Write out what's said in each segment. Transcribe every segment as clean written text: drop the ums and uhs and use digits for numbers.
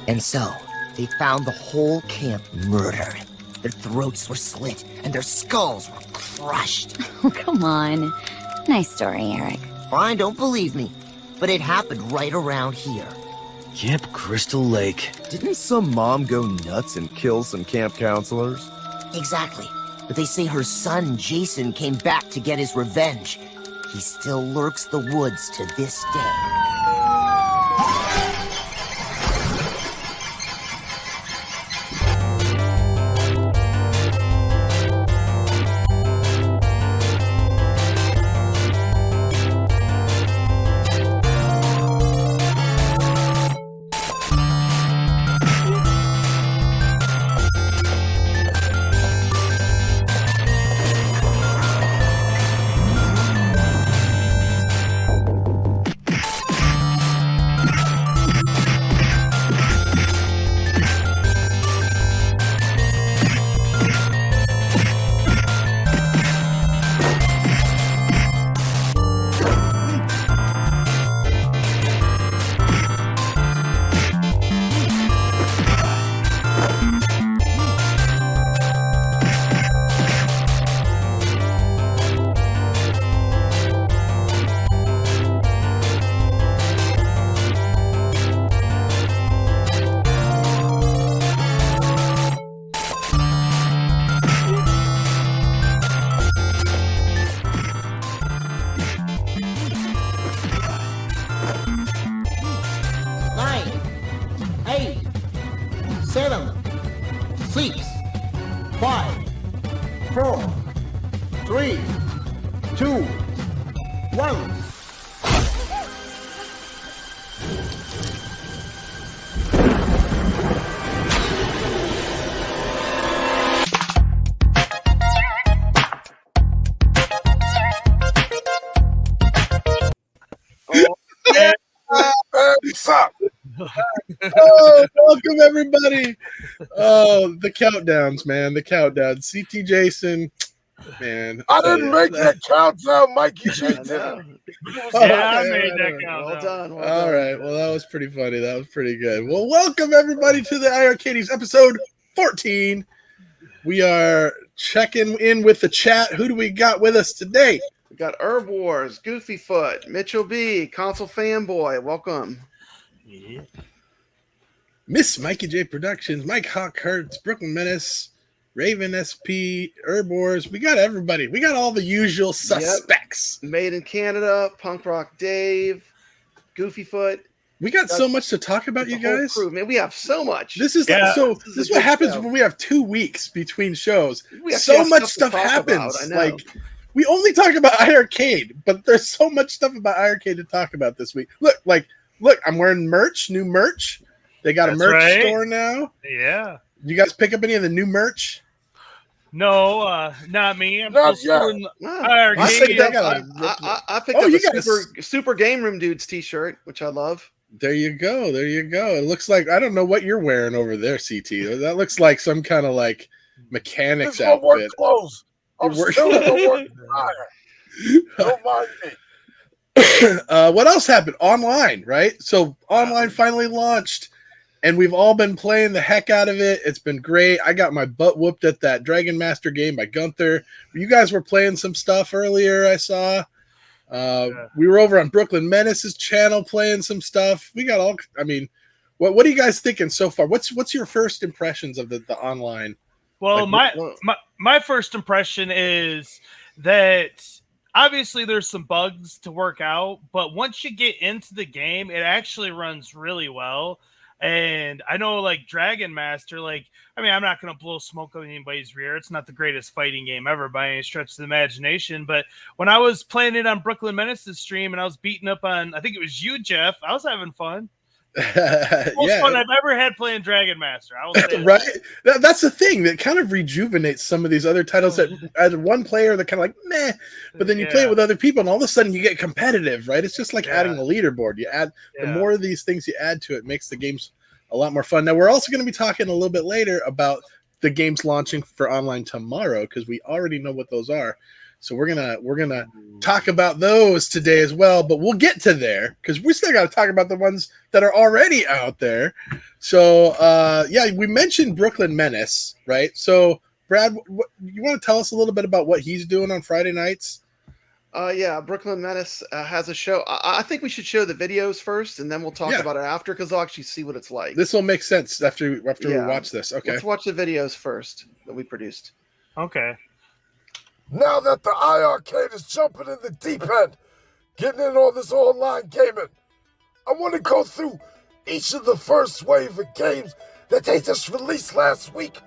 And so, they found the whole camp murdered. Their throats were slit, and their skulls were crushed. Oh, come on. Nice story, Eric. Fine, don't believe me, but it happened right around here. Camp Crystal Lake. Didn't some mom go nuts and kill some camp counselors? Exactly. But they say her son, Jason, came back to get his revenge. He still lurks the woods to this day. Welcome everybody. Oh, the countdowns, man. The countdown. CT Jason, man. I didn't make that countdown, Mikey. I made that countdown. Well done. All right. Well, that was pretty funny. That was pretty good. Well, welcome everybody to the iiRcadians episode 14. We are checking in with the chat. Who do we got with us today? We got Herb Wars, Goofy Foot, Mitchell B, Console Fanboy. Welcome. Yeah. Miss Mikey J Productions, Mike Hawk Hertz, Brooklyn Menace, Raven SP, Herb Wars. We got everybody. We got all the usual suspects. Yep. Made in Canada, Punk Rock Dave, Goofy Foot. We got so much to talk about, you guys. Crew. Man, we have so much. This is this is what happens when we have 2 weeks between shows. We So much stuff happens. Like we only talk about iiRcade, but there's so much stuff about iiRcade to talk about this week. Look, I'm wearing new merch. They got a merch store now. Yeah. You guys pick up any of the new merch? No, not me. I'm Not still in I picked up a super Game Room Dudes t-shirt, which I love. There you go. It looks like, I don't know what you're wearing over there, CT. That looks like some kind of like mechanics outfit. Work clothes. I'm still in the work attire. Don't mind me. What else happened? Online, right? So online finally launched, and we've all been playing the heck out of it. It's been great. I got my butt whooped at that Dragon Master game by Gunther. You guys were playing some stuff earlier, I saw. We were over on Brooklyn Menace's channel playing some stuff. We got all, I mean, what are you guys thinking so far? What's your first impressions of the online? Well, my first impression is that obviously there's some bugs to work out, but once you get into the game, it actually runs really well. And I know, like, Dragon Master, I'm not going to blow smoke on anybody's rear. It's not the greatest fighting game ever by any stretch of the imagination. But when I was playing it on Brooklyn Menace's stream and I was beating up on, I think it was you, Jeff, I was having fun. Most fun I've ever had playing Dragon Master. I will say right. That's the thing that kind of rejuvenates some of these other titles that as one player they're kind of like meh, but then you play it with other people and all of a sudden you get competitive, right? It's just like adding a leaderboard. You add the more of these things you add to it, makes the games a lot more fun. Now we're also going to be talking a little bit later about the games launching for online tomorrow because we already know what those are. So we're gonna talk about those today as well, but we'll get to there because we still got to talk about the ones that are already out there. So we mentioned Brooklyn Menace, right? So Brad, you want to tell us a little bit about what he's doing on Friday nights? Brooklyn Menace has a show. I think we should show the videos first, and then we'll talk about it after, because I'll actually see what it's like. This will make sense after we watch this. Okay, let's watch the videos first that we produced. Okay. Now that the iiRcade is jumping in the deep end, getting in on this online gaming, I want to go through each of the first wave of games that they just released last week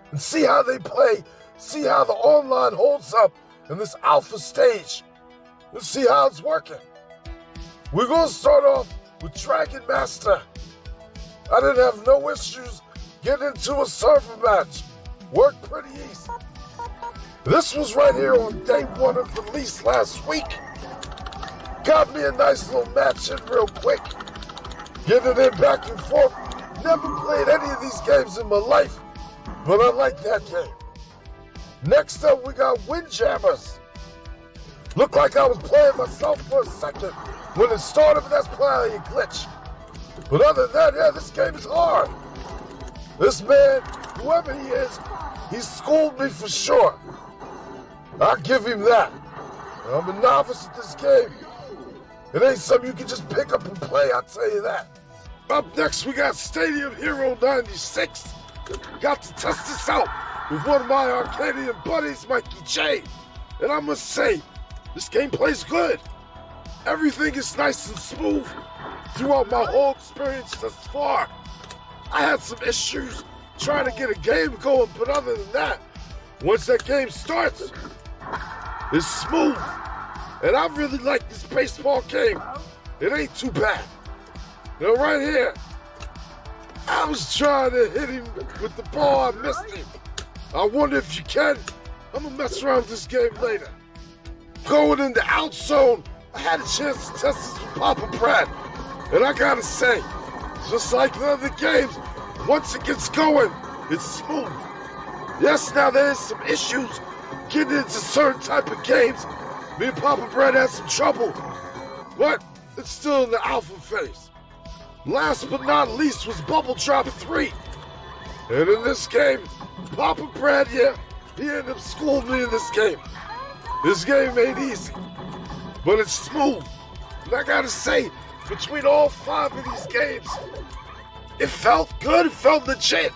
and see how they play, see how the online holds up in this alpha stage. Let's see how it's working. We're going to start off with Dragon Master. I didn't have no issues getting into a server match. Worked pretty easy. This was right here on day one of release last week. Got me a nice little match in real quick. Getting it in back and forth. Never played any of these games in my life, but I like that game. Next up, we got Windjammers. Looked like I was playing myself for a second when it started, but that's probably a glitch. But other than that, this game is hard. This man, whoever he is, he schooled me for sure. I'll give him that. I'm a novice at this game. It ain't something you can just pick up and play, I'll tell you that. Up next, we got Stadium Hero 96. Got to test this out with one of my iiRcadian buddies, Mikey J. And I must say, this game plays good. Everything is nice and smooth throughout my whole experience thus far. I had some issues trying to get a game going, but other than that, once that game starts, it's smooth. And I really like this baseball game. It ain't too bad. Now right here, I was trying to hit him with the ball, I missed him. I wonder if you can. I'm gonna mess around with this game later. Going in the out zone, I had a chance to test this with Papa Brad. And I gotta say, just like the other games, once it gets going, it's smooth. Yes, now there's some issues getting into certain type of games. Me and Papa Brad had some trouble, but it's still in the alpha phase. Last but not least was Bubble Drop 3. And in this game, Papa Brad, he ended up schooling me in this game. This game ain't easy, but it's smooth. And I gotta say, between all 5 of these games, it felt good, it felt legit. It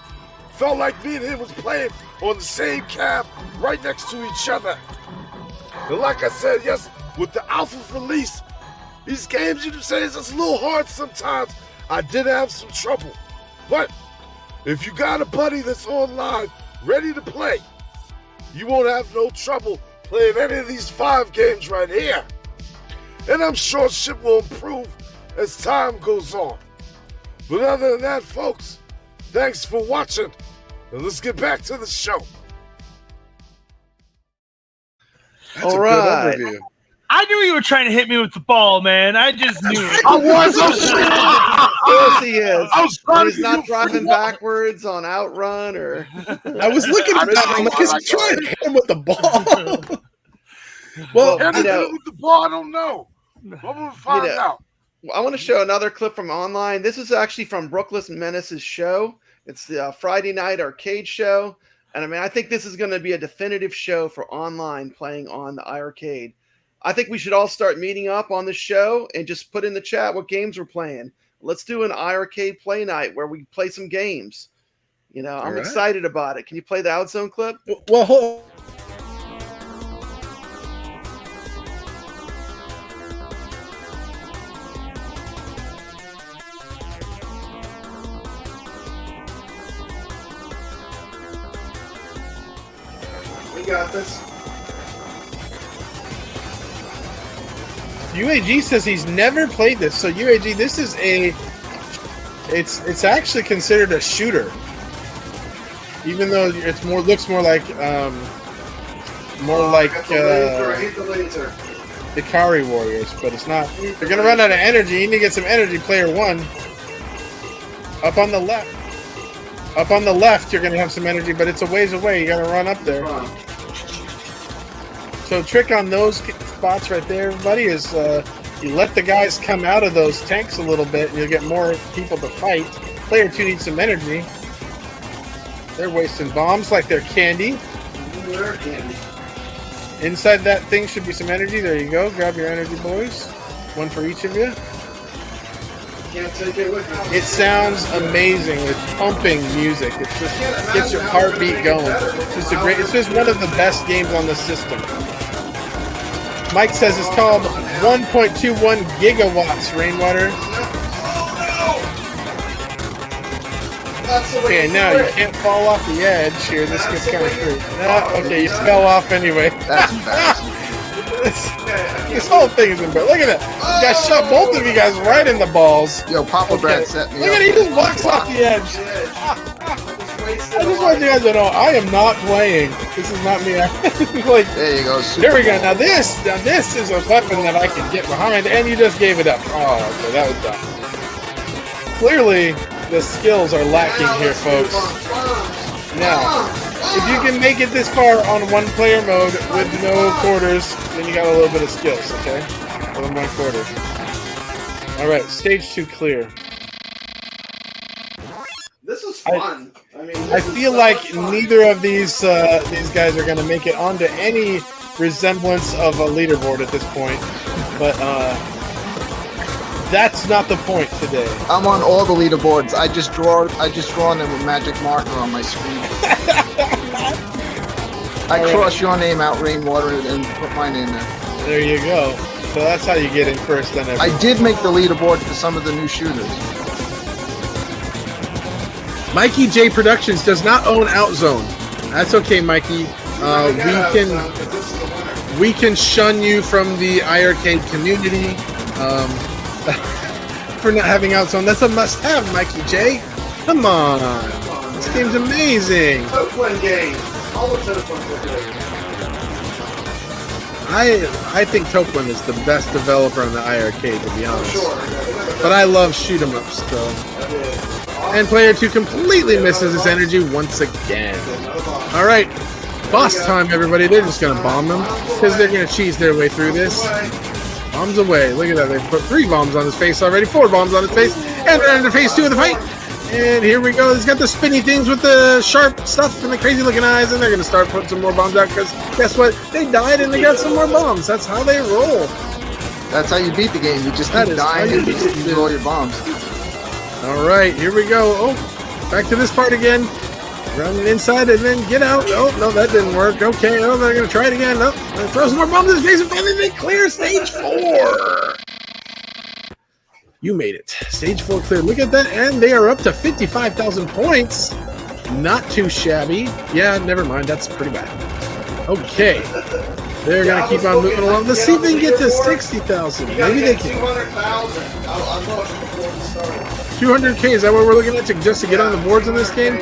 felt like me and him was playing on the same cab, right next to each other. And like I said, yes, with the alpha release, these games, you know what I'm saying, it's a little hard sometimes. I did have some trouble. But if you got a buddy that's online, ready to play, you won't have no trouble playing any of these 5 games right here. And I'm sure shit will improve as time goes on. But other than that, folks, thanks for watching. And let's get back to the show. That's All a right. good overview. I knew you were trying to hit me with the ball, man. I just knew it. I was. Of course he is. I was trying He's to not do driving free backwards on Outrun or. I was looking at that. I'm like, he's trying to hit him with the ball. Well, And you know, with the ball, I don't know. I'm gonna find out. I want to show another clip from online. This is actually from Brooklyn Menace's show. It's the Friday night arcade show. And I mean, I think this is going to be a definitive show for online playing on the iiRcade. I think we should all start meeting up on the show and just put in the chat what games we're playing. Let's do an iiRcade play night where we play some games. You know, I'm excited about it. Can you play the Outzone clip? Well, hold. We got this. UAG says he's never played this. So UAG, this is it's actually considered a shooter, even though it's looks more like the Ikari Warriors, but it's not. You're gonna run out of energy. You need to get some energy, player 1. Up on the left. Up on the left, you're gonna have some energy, but it's a ways away. You gotta run up there. So trick on those spots right there, everybody, is you let the guys come out of those tanks a little bit, and you'll get more people to fight. Player 2 needs some energy. They're wasting bombs like they're candy. They're candy. Inside that thing should be some energy. There you go. Grab your energy, boys. One for each of you. Can't take it with you. It sounds amazing with pumping music. It just gets your heartbeat going. It's just one of the best games on the system. Mike says it's called 1.21 gigawatts rainwater. Okay, now you can't fall off the edge here. This gets kind of free. Okay, you fell off anyway. That's embarrassing. This whole thing is embarrassing. Look at that. You guys shot both of you guys right in the balls. Yo, Papa Brad set me up. Look at it, he just walks off the edge. I just want you guys to know, I am not playing. This is not me. Like, there you go. There we go. Now this is a weapon that I can get behind, and you just gave it up. Oh, okay, that was dumb. Clearly, the skills are lacking here, folks. Now, if you can make it this far on one-player mode with no quarters, then you got a little bit of skills, okay? With 1 quarter. All right, stage 2 clear. This is fun. I feel like neither of these guys are going to make it onto any resemblance of a leaderboard at this point, but that's not the point today. I'm on all the leaderboards. I just draw them with magic marker on my screen. I cross your name out, Rainwater, and put my name there. There you go. So that's how you get in first. Then I did make the leaderboard for some of the new shooters. Mikey J Productions does not own Outzone. That's okay, Mikey. We can shun you from the iiRcade community for not having Outzone. That's a must-have, Mikey J. Come on, this game's amazing. Token game. All the Tokens are good. I think Token is the best developer on the iiRcade, to be honest. Sure. But I love shoot 'em ups still. And player 2 completely misses his energy once again. All right, boss time, everybody. They're just gonna bomb them because they're gonna cheese their way through this. Bombs away. Look at that. They put 3 bombs on his face already. 4 bombs on his face, and they're into phase 2 of the fight. And here we go. He's got the spinny things with the sharp stuff and the crazy looking eyes, and they're gonna start putting some more bombs out because guess what? They died and they got some more bombs. That's how they roll. That's how you beat the game. You just keep dying and you just use all your bombs. All right, here we go. Oh, back to this part again. Run inside and then get out. Oh, no, that didn't work. Okay, oh, they're going to try it again. Oh, throw some more bombs in his face and finally they clear stage 4. You made it. Stage 4 clear. Look at that. And they are up to 55,000 points. Not too shabby. Yeah, never mind. That's pretty bad. Okay. They're going to keep on moving along. Let's see if they can get to 60,000. Maybe they can. 200,000. I'm looking before we start. 200K, is that what we're looking at just to get on the boards in this game?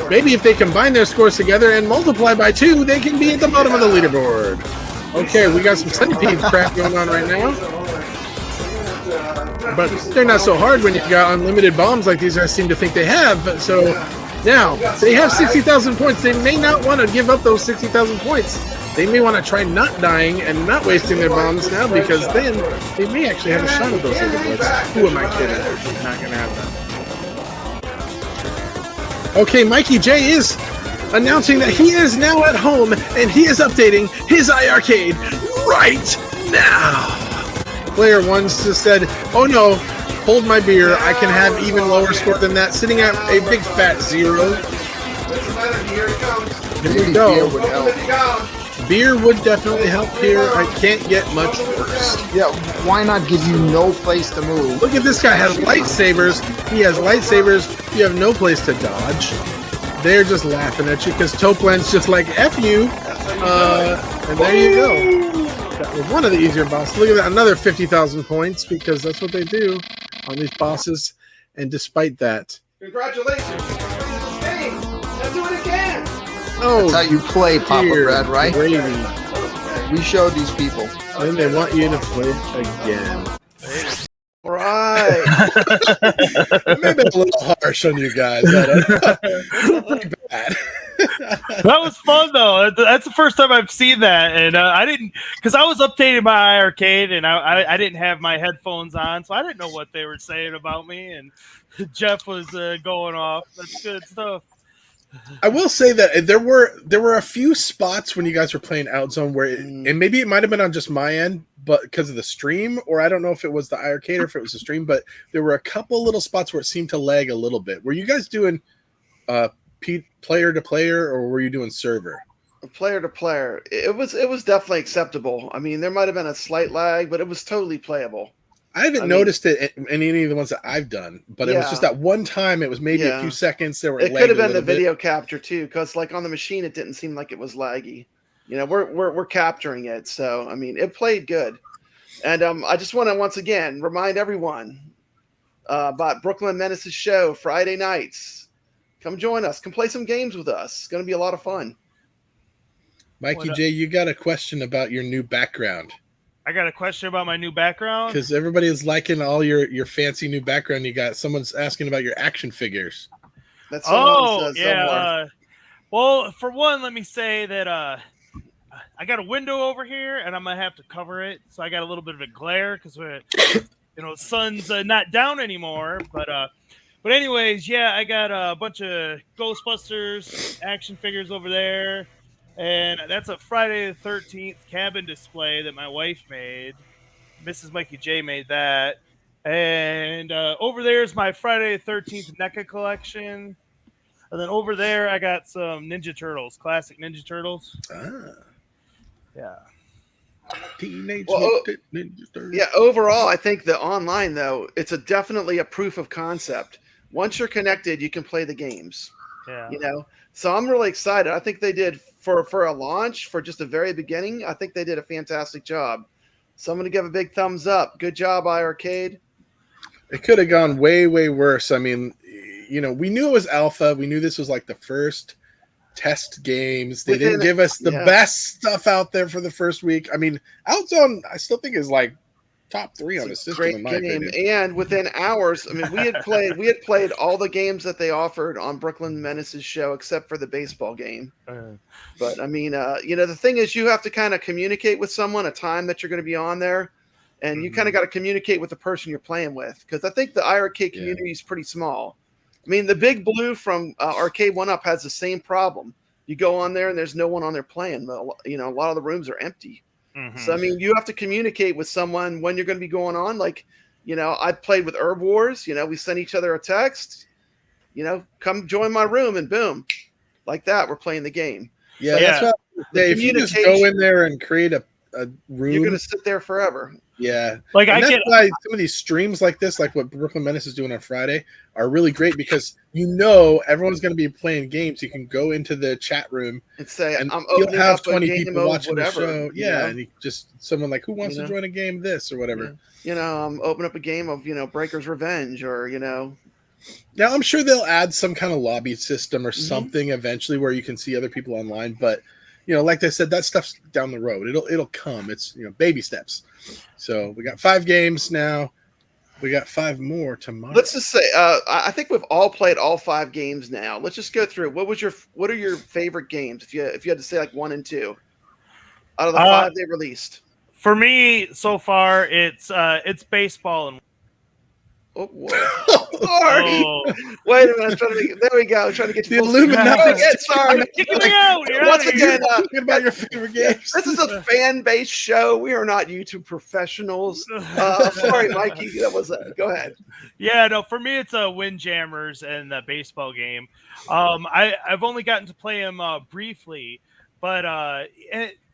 Maybe if they combine their scores together and multiply by 2, they can be at the bottom of the leaderboard. Okay, we got some centipede crap going on right now. But they're not so hard when you've got unlimited bombs like these guys seem to think they have. But so now, they have 60,000 points. They may not want to give up those 60,000 points. They may want to try not dying and not wasting their bombs now because then they may actually have a shot at those leaderboards. Who am I kidding? Not going to have that. Okay, Mikey J is announcing that he is now at home and he is updating his iiRcade right now. Player 1 just said, oh no, hold my beer. I can have even lower score than that, sitting at a big fat 0. Here we go. Beer would definitely help here. I can't get much worse. Yeah, why not give you no place to move? Look at this guy has lightsabers. He has lightsabers. You have no place to dodge. They're just laughing at you because Toplan's just like, F you. And there you go. That was one of the easier bosses. Look at that, another 50,000 points because that's what they do on these bosses. And despite that. Congratulations. Hey, let's do it again. Oh, that's how you play, Papa Brad, right? Gravy. We showed these people. And they want you to play again. Right. Maybe a little harsh on you guys. Pretty bad. That was fun though. That's the first time I've seen that, and I didn't, because I was updating my iiRcade and I didn't have my headphones on, so I didn't know what they were saying about me. And Jeff was going off. That's good stuff. I will say that there were a few spots when you guys were playing Outzone where, and maybe it might have been on just my end, but because of the stream, or I don't know if it was the iiRcade or if it was the stream, but there were a couple little spots where it seemed to lag a little bit. Were you guys doing player to player, or were you doing server? Player to player. It was definitely acceptable. I mean, there might have been a slight lag, but it was totally playable. I haven't noticed it in any of the ones that I've done, but it was just that one time. It was maybe a few seconds. It could have been the video capture too, because like on the machine, it didn't seem like it was laggy. You know, we're capturing it, so I mean, it played good. And I just want to once again remind everyone about Brooklyn Menace's show Friday nights. Come join us. Come play some games with us. It's going to be a lot of fun. Mikey J, you got a question about your new background? I got a question about my new background. Because everybody is liking all your fancy new background you got. Someone's asking about your action figures. That's yeah. Well, for one, let me say that I got a window over here, and I'm gonna have to cover it. So I got a little bit of a glare because the sun's not down anymore. But anyways, yeah, I got a bunch of Ghostbusters action figures over there. And that's a Friday the 13th cabin display that my wife made. Mrs. Mikey J made that. And over there is my Friday the 13th NECA collection. And then over there, I got some Ninja Turtles, classic Ninja Turtles. Yeah. Teenage Mutant Ninja Turtles. Yeah, overall, I think the online, though, it's definitely a proof of concept. Once you're connected, you can play the games. Yeah. You know? So I'm really excited. I think they did for a launch, for just the very beginning, I think they did a fantastic job. So I'm going to give a big thumbs up. Good job, iiRcade. It could have gone way, way worse. I mean, we knew it was alpha. We knew this was like the first test games. They didn't give us the best stuff out there for the first week. I mean, Outzone, I still think is like top 3 on the system. Great in my game, opinion. and within hours, I mean, we had played all the games that they offered on Brooklyn Menace's show, except for the baseball game. But I mean, the thing is, you have to kind of communicate with someone a time that you're going to be on there, and you kind of got to communicate with the person you're playing with, because I think the iiRcade community is pretty small. I mean, the Big Blue from Arcade 1-Up has the same problem. You go on there and there's no one on there playing. A lot of the rooms are empty. Mm-hmm. So, I mean, you have to communicate with someone when you're going to be going on. Like, I played with Herb Wars. We sent each other a text, come join my room, and boom, like that, we're playing the game. Yeah, so, that's what if you just go in there and create a room, you're going to sit there forever. Yeah. Like, that's why some of these streams like this, like what Brooklyn Menace is doing on Friday, are really great, because everyone's going to be playing games. You can go into the chat room and say, and I'm you'll have 20 people watching the show. Yeah, and just someone like, who wants to join a game this or whatever. Open up a game of, Breaker's Revenge, or, Now, I'm sure they'll add some kind of lobby system or something eventually where you can see other people online, but like I said, that stuff's down the road. It'll come. It's baby steps. So we got 5 games now. We got 5 more tomorrow. Let's just say, I think we've all played all 5 games now. Let's just go through. What are your favorite games? If you had to say like 1 and 2 out of the 5 they released. For me, so far, it's baseball and. Oh, sorry. Wait a minute. There we go. Trying to get you the Illuminati. Sorry. Kicking me out. Once again, talking about your favorite games. This is a fan-based show. We are not YouTube professionals. Sorry, Mikey. Go ahead. Yeah, no. For me, it's Windjammers and the baseball game. I've only gotten to play them briefly, but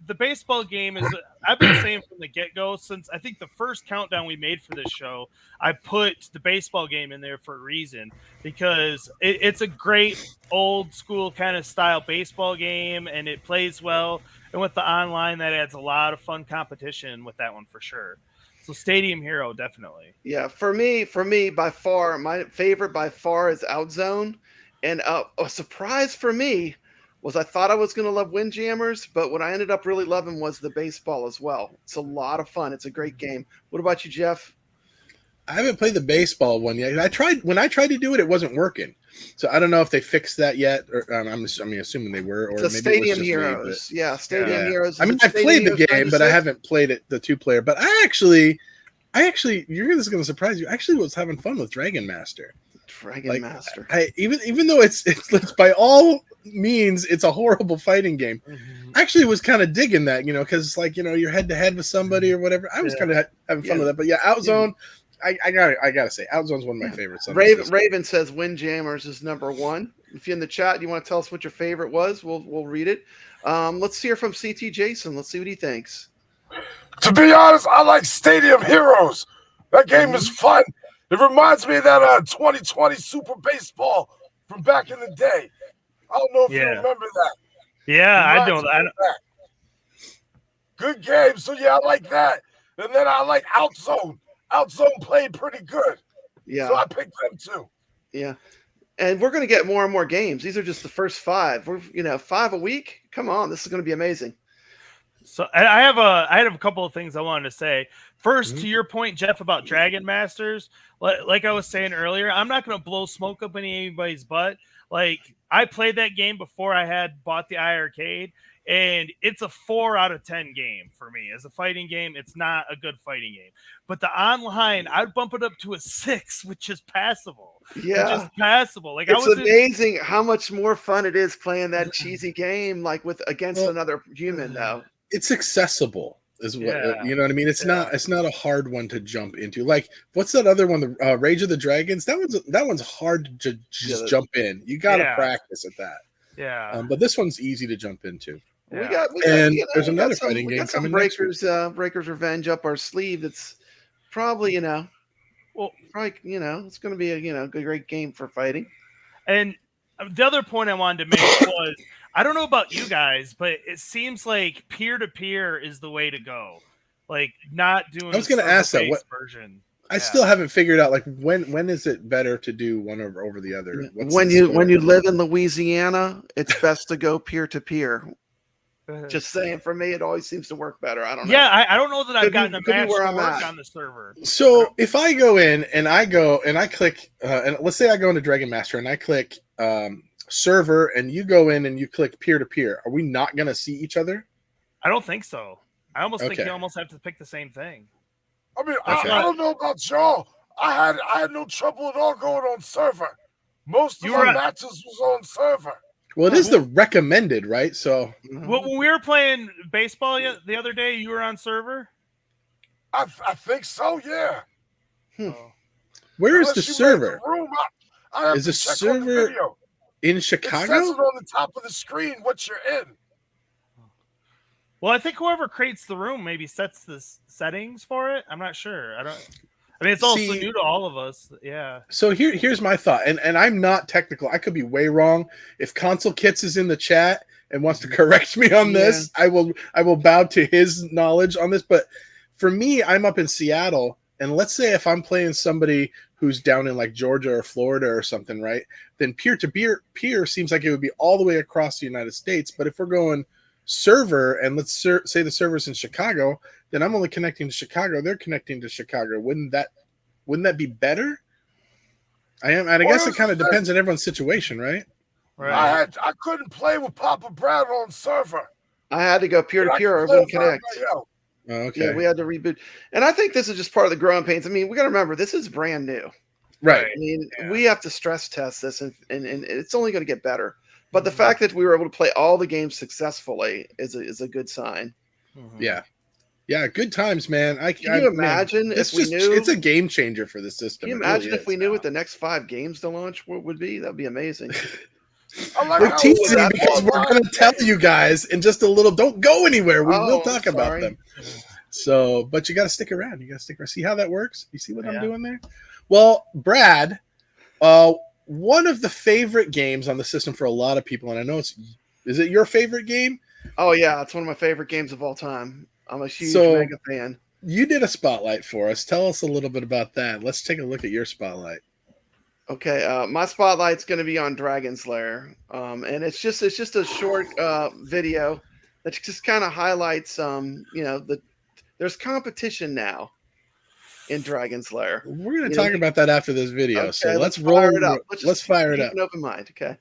the baseball game is. I've been saying from the get-go, since I think the first countdown we made for this show, I put the baseball game in there for a reason, because it's a great old school kind of style baseball game, and it plays well. And with the online, that adds a lot of fun competition with that one for sure. So Stadium Hero, definitely. Yeah, for me, by far, my favorite by far is Outzone. And a surprise for me was I thought I was going to love Windjammers, but what I ended up really loving was the baseball as well. It's a lot of fun. It's a great game. What about you, Jeff? I haven't played the baseball one yet. When I tried to do it, it wasn't working. So I don't know if they fixed that yet. Or I'm assuming they were. Or It's a maybe it was Stadium just Heroes. me, Yeah, Stadium yeah. Heroes. I mean, I've played the game, but I haven't played it the 2-player. But I actually, this is going to surprise you. I actually was having fun with Dragon Master. Master. Even though it's by all means it's a horrible fighting game. I actually was kind of digging that, because you're head to head with somebody or whatever. I was kind of having fun with that. But yeah, Outzone. I gotta say, Outzone's one of my favorites. Raven says Windjammers is number 1. If you're in the chat, you want to tell us what your favorite was, we'll read it. Let's hear from CT Jason. Let's see what he thinks. To be honest, I like Stadium Heroes. That game is fun. It reminds me of that 2020 Super Baseball from back in the day. I don't know if you remember that. Yeah, I don't. Good game. So yeah, I like that. And then I like Outzone. Outzone played pretty good. Yeah. So I picked them too. Yeah. And we're going to get more and more games. These are just the first 5. We're 5 a week. Come on, this is going to be amazing. So I have a couple of things I wanted to say. First, to your point, Jeff, about Dragon Masters, like I was saying earlier, I'm not going to blow smoke up anybody's butt. Like, I played that game before I had bought the iiRcade, and it's a 4 out of 10 game for me. As a fighting game, it's not a good fighting game. But the online, I'd bump it up to a 6, which is passable. Yeah. Which is passable. Like, it's amazing how much more fun it is playing that cheesy game against another human, though. It's accessible, is what you know what I mean. It's not a hard one to jump into. Like, what's that other one? The Rage of the Dragons. That one's hard to just jump in. You got to practice at that. Yeah. But this one's easy to jump into. Yeah. There's another fighting game coming. Breakers Revenge up our sleeve. That's probably it's going to be a great game for fighting. And the other point I wanted to make was, I don't know about you guys, but it seems like peer-to-peer is the way to go. Like, not doing. I was going to ask that. What version? I still haven't figured out. Like, when is it better to do one over the other? When you live in Louisiana, it's best to go peer-to-peer. Just saying, for me, it always seems to work better. I don't know. Yeah, I don't know that I've gotten a match to work on the server. So if I go in and I click, and let's say I go into Dragon Master and I click server, and you go in and you click peer to peer, are we not going to see each other? I don't think so. I almost think you almost have to pick the same thing. I mean, I don't know about y'all. I had no trouble at all going on server. Most of my matches was on server. Well, it is the recommended, right? So when we were playing baseball the other day, you were on server? I think so, yeah. Where is the server? Is the server in Chicago? It says it on the top of the screen what you're in. Well, I think whoever creates the room maybe sets the settings for it. I'm not sure. I mean, it's also new to all of us. Yeah. So here's my thought, and I'm not technical. I could be way wrong. If Console Kits is in the chat and wants to correct me on this, I will bow to his knowledge on this. But for me, I'm up in Seattle, and let's say if I'm playing somebody who's down in like Georgia or Florida or something, right? Then peer seems like it would be all the way across the United States. But if we're going server, and let's say the server's in Chicago, then I'm only connecting to Chicago. They're connecting to Chicago. Wouldn't that be better? I guess it kind of depends on everyone's situation, right? Right. I couldn't play with Papa Brown on server. I had to go peer to peer or wouldn't connect. Okay. Yeah, we had to reboot. And I think this is just part of the growing pains. I mean, we got to remember, this is brand new. Right. I mean, we have to stress test this, and it's only going to get better. But the fact that we were able to play all the games successfully is a good sign. Yeah. Yeah, good times, man. Can you imagine if we knew? It's a game changer for the system. Can you imagine if we knew what the next 5 games to launch would be? That'd be amazing. We're teasing because we're going to tell you guys in just a little. Don't go anywhere. We will talk about them. So, but you got to stick around. See how that works? You see what I'm doing there? Well, Brad, one of the favorite games on the system for a lot of people, and I know is it your favorite game? Oh yeah, it's one of my favorite games of all time. I'm a huge mega fan. You did a spotlight for us. Tell us a little bit about that. Let's take a look at your spotlight. Okay, my spotlight's going to be on Dragon's Lair, and it's just a short video that just kind of highlights, there's competition now in Dragon's Lair. We're going to talk about that after this video. Okay, So let's fire roll it up. Let's fire it keep up. An open mind. Okay.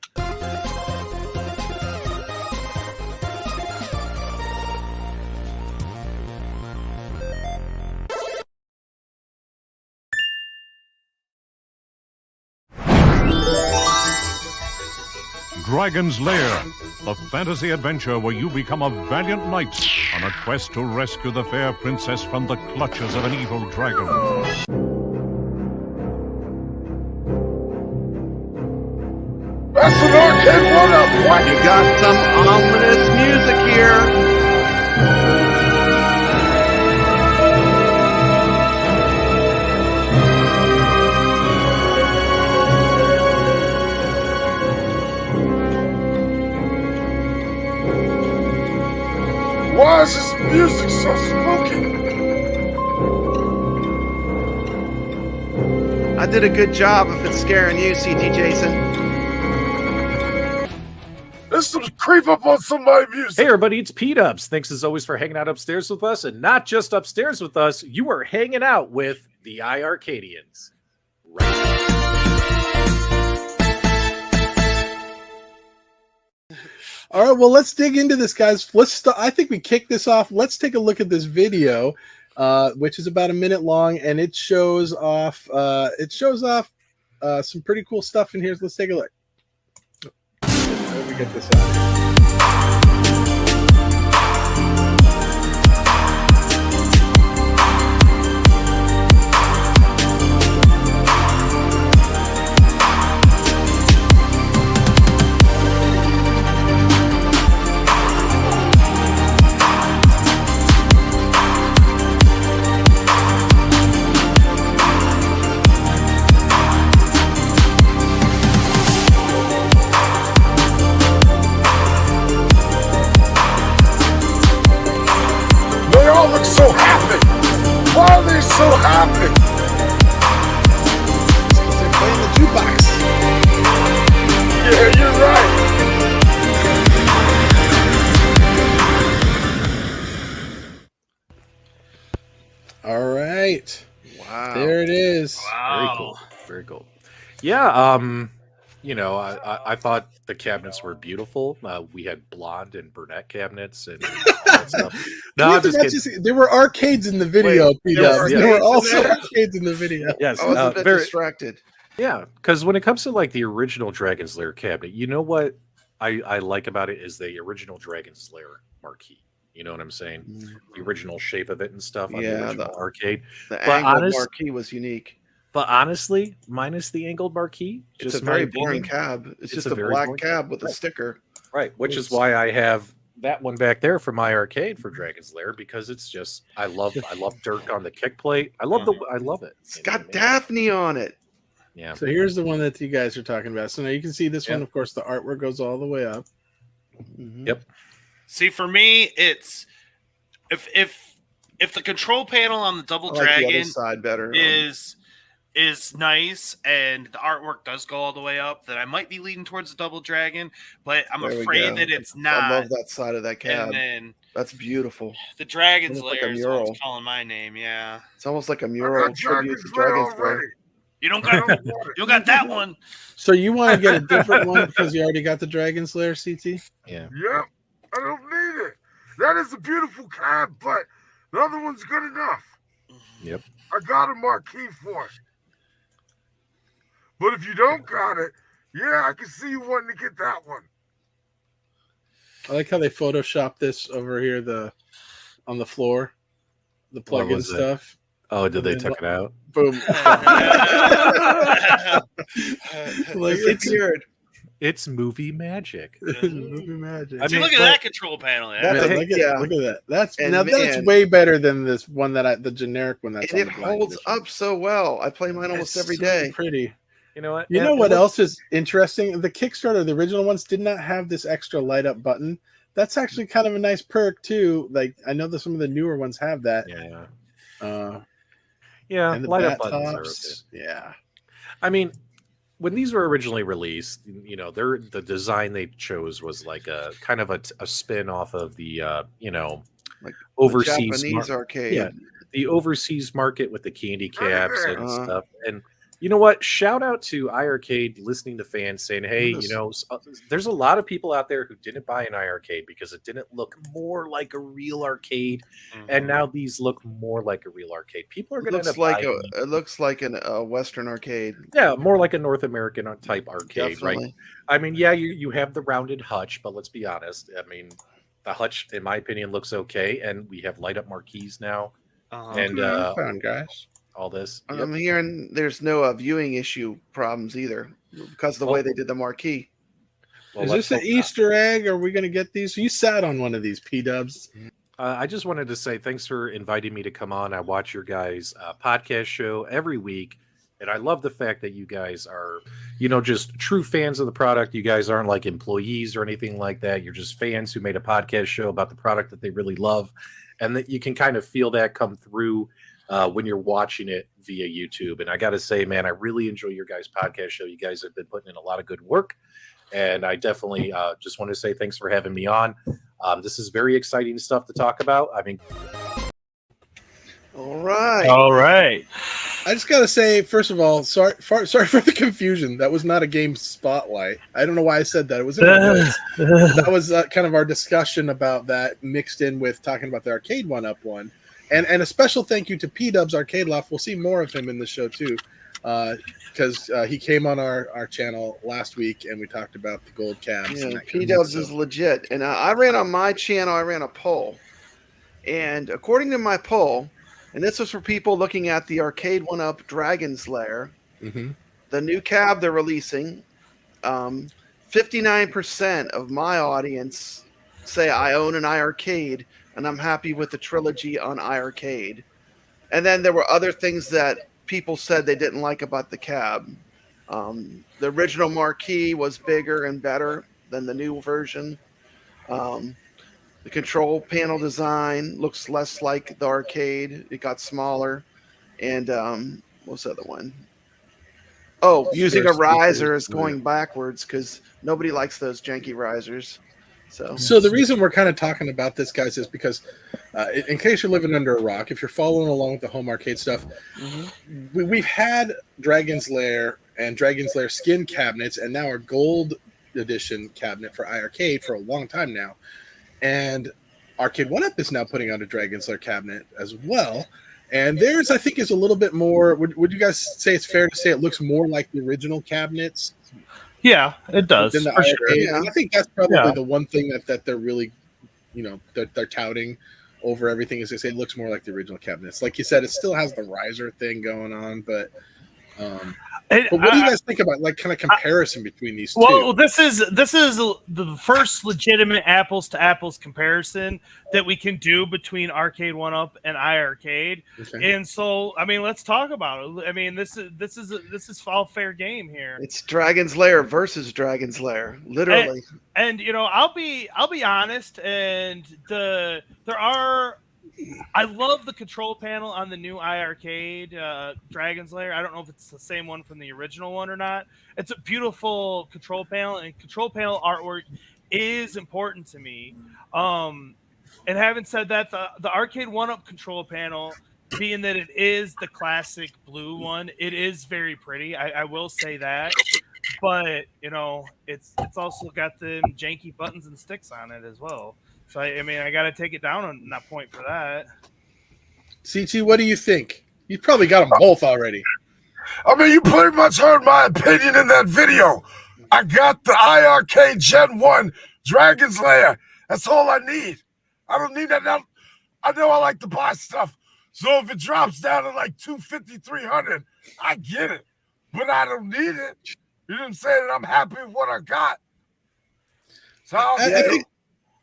Dragon's Lair, a fantasy adventure where you become a valiant knight on a quest to rescue the fair princess from the clutches of an evil dragon. That's an arcade one-up. What? You got some ominous music here. Why is this music so spooky? I did a good job if it's scaring you, CT Jason. There's some creep up on some of my music. Hey everybody, it's Pete Ups. Thanks as always for hanging out upstairs with us, and not just upstairs with us. You are hanging out with the iiRcadians. All right, well, let's dig into this, guys. I think we kick this off. Let's take a look at this video, which is about a minute long, and it shows off. Some pretty cool stuff in here. So let's take a look. Let me get this out. They all look so happy. Why are they so happy? Because they're playing the jukebox. Yeah, you're right. All right. Wow. There it is. Very cool. Very cool. Yeah, you know, I thought the cabinets were beautiful. We had blonde and brunette cabinets and all that stuff. No, I'm just kidding. There were arcades in the video, Wait, Pete. there were There were arcades also in there? arcades in the video. Yes, I was a bit very, distracted. yeah, because when it comes to like the original Dragon's Lair cabinet, you know what I like about it is the original Dragon's Lair marquee. You know what I'm saying? The original shape of it and stuff on the Yeah, original arcade. The But angled marquee was unique. But honestly, minus the angled marquee, It's just a very my boring opinion, cab. It's just a a very black boring cab with a sticker. Right, which is why I have that one back there for my arcade for Dragon's Lair, because it's just I love Dirk on the kick plate. I love it. It's got Daphne on it. Yeah. So here's the one that you guys are talking about. So now you can see this one. Of course, the artwork goes all the way up. Yep. See, for me, it's if the control panel on the Double I like the other Dragon side better. is nice and the artwork does go all the way up, then I might be leaning towards the Double Dragon, but I'm There we afraid go. that it's not. I love that side of that cab. And then That's beautiful. the Dragon's Almost like Lair a is what's mural. calling my name. Yeah, It's almost like a mural tribute to Dragon's Lair. you don't got that one. So you want to get a different one because you already got the Dragon's Lair, CT? Yeah. Yep. I don't need it. That is a beautiful cab, but the other one's good enough. Yep. I got a marquee for it. But if you don't got it, yeah, I can see you wanting to get that one. I like how they photoshopped this over here on the floor, the plug-in was it? stuff. Oh, did they tuck it out? Boom. Like It's weird. It's movie magic. movie magic. I See, mean, look at that control panel. Yeah. That's Yeah, a- look, yeah. look at that. That's And now that's man- way better than this one the generic one that's And on it the blind holds edition. up so well. I play mine almost It's every so day. Pretty. You know what? You know what else is interesting? The Kickstarter, the original ones, did not have this extra light up button. That's actually kind of a nice perk too. Like I know that some of the newer ones have that. Yeah. And the light up bat buttons tops. are okay. Yeah. I mean, when these were originally released, you know, the design they chose was like a kind of a spin off of the Like overseas Japanese arcade. Yeah, the overseas market with the candy caps and stuff. And you know what? Shout out to iiRcade listening to fans saying, hey, you know, there's a lot of people out there who didn't buy an iiRcade because it didn't look more like a real arcade. And now these look more like a real arcade. People are going to end up buying them. It looks like a Western arcade. Yeah, more like a North American type arcade, Definitely. right? I mean, yeah, you have the rounded hutch, but let's be honest. I mean, the hutch, in my opinion, looks okay. And we have light up marquees now. And fun, guys. all this. I'm hearing there's no viewing issue problems either because of the way they did the marquee. Is this an Easter egg? Are we going to get these? You sat on one of these, P-dubs. I just wanted to say thanks for inviting me to come on. I watch your guys' podcast show every week, and I love the fact that you guys are, you know, just true fans of the product. You guys aren't like employees or anything like that. You're just fans who made a podcast show about the product that they really love, and that you can kind of feel that come through when you're watching it via YouTube. And I got to say, man, I really enjoy your guys' podcast show. You guys have been putting in a lot of good work. And I definitely just want to say thanks for having me on. This is very exciting stuff to talk about. I mean, all right. I just got to say, first of all, sorry for the confusion. That was not a game spotlight. I don't know why I said that. It was in my notes. That was kind of our discussion about that mixed in with talking about the Arcade 1-Up one. And a special thank you to P-Dub's Arcade Loft. We'll see more of him in the show, too, because he came on our channel last week, and we talked about the gold cabs. Yeah, P-Dubs is legit. And I ran on my channel, I ran a poll. And according to my poll, and this was for people looking at the Arcade 1-Up Dragon's Lair, the new cab they're releasing, 59% of my audience say I own an iiRcade, and I'm happy with the trilogy on iiRcade. And then there were other things that people said they didn't like about the cab. The original marquee was bigger and better than the new version. The control panel design looks less like the arcade. It got smaller. And what's the other one? Oh, using a riser is going backwards because nobody likes those janky risers. So the reason we're kind of talking about this, guys, is because in case you're living under a rock, if you're following along with the home arcade stuff, we've had Dragon's Lair and Dragon's Lair skin cabinets, and now our gold edition cabinet for iiRcade for a long time now. And Arcade 1-Up is now putting out a Dragon's Lair cabinet as well. And theirs, I think, is a little bit more. Would you guys say it's fair to say it looks more like the original cabinets? Yeah, it does. For sure. Yeah. And I think that's probably the one thing that they're really, you know, they're touting over everything is they say it looks more like the original cabinets. Like you said, it still has the riser thing going on, but what do you guys think about like kind of comparison between these two? Well, this is the first legitimate apples to apples comparison that we can do between Arcade 1-Up and iiRcade. Okay. And so, I mean, let's talk about it. I mean, this is all fair game here. It's Dragon's Lair versus Dragon's Lair, literally. And you know, I'll be honest, and I love the control panel on the new iiRcade Dragon's Lair. I don't know if it's the same one from the original one or not. It's a beautiful control panel, and control panel artwork is important to me. And having said that, the Arcade 1-Up control panel, being that it is the classic blue one, it is very pretty. I will say that. But, you know, it's also got the janky buttons and sticks on it as well. So, I mean, I got to take it down on that point for that. CT, what do you think? You probably got them both already. I mean, you pretty much heard my opinion in that video. I got the iiRcade Gen 1 Dragon's Lair. That's all I need. I don't need that. I know I like to buy stuff. So if it drops down to like $250, $300, I get it. But I don't need it. You know what I'm saying? I'm happy with what I got. So I think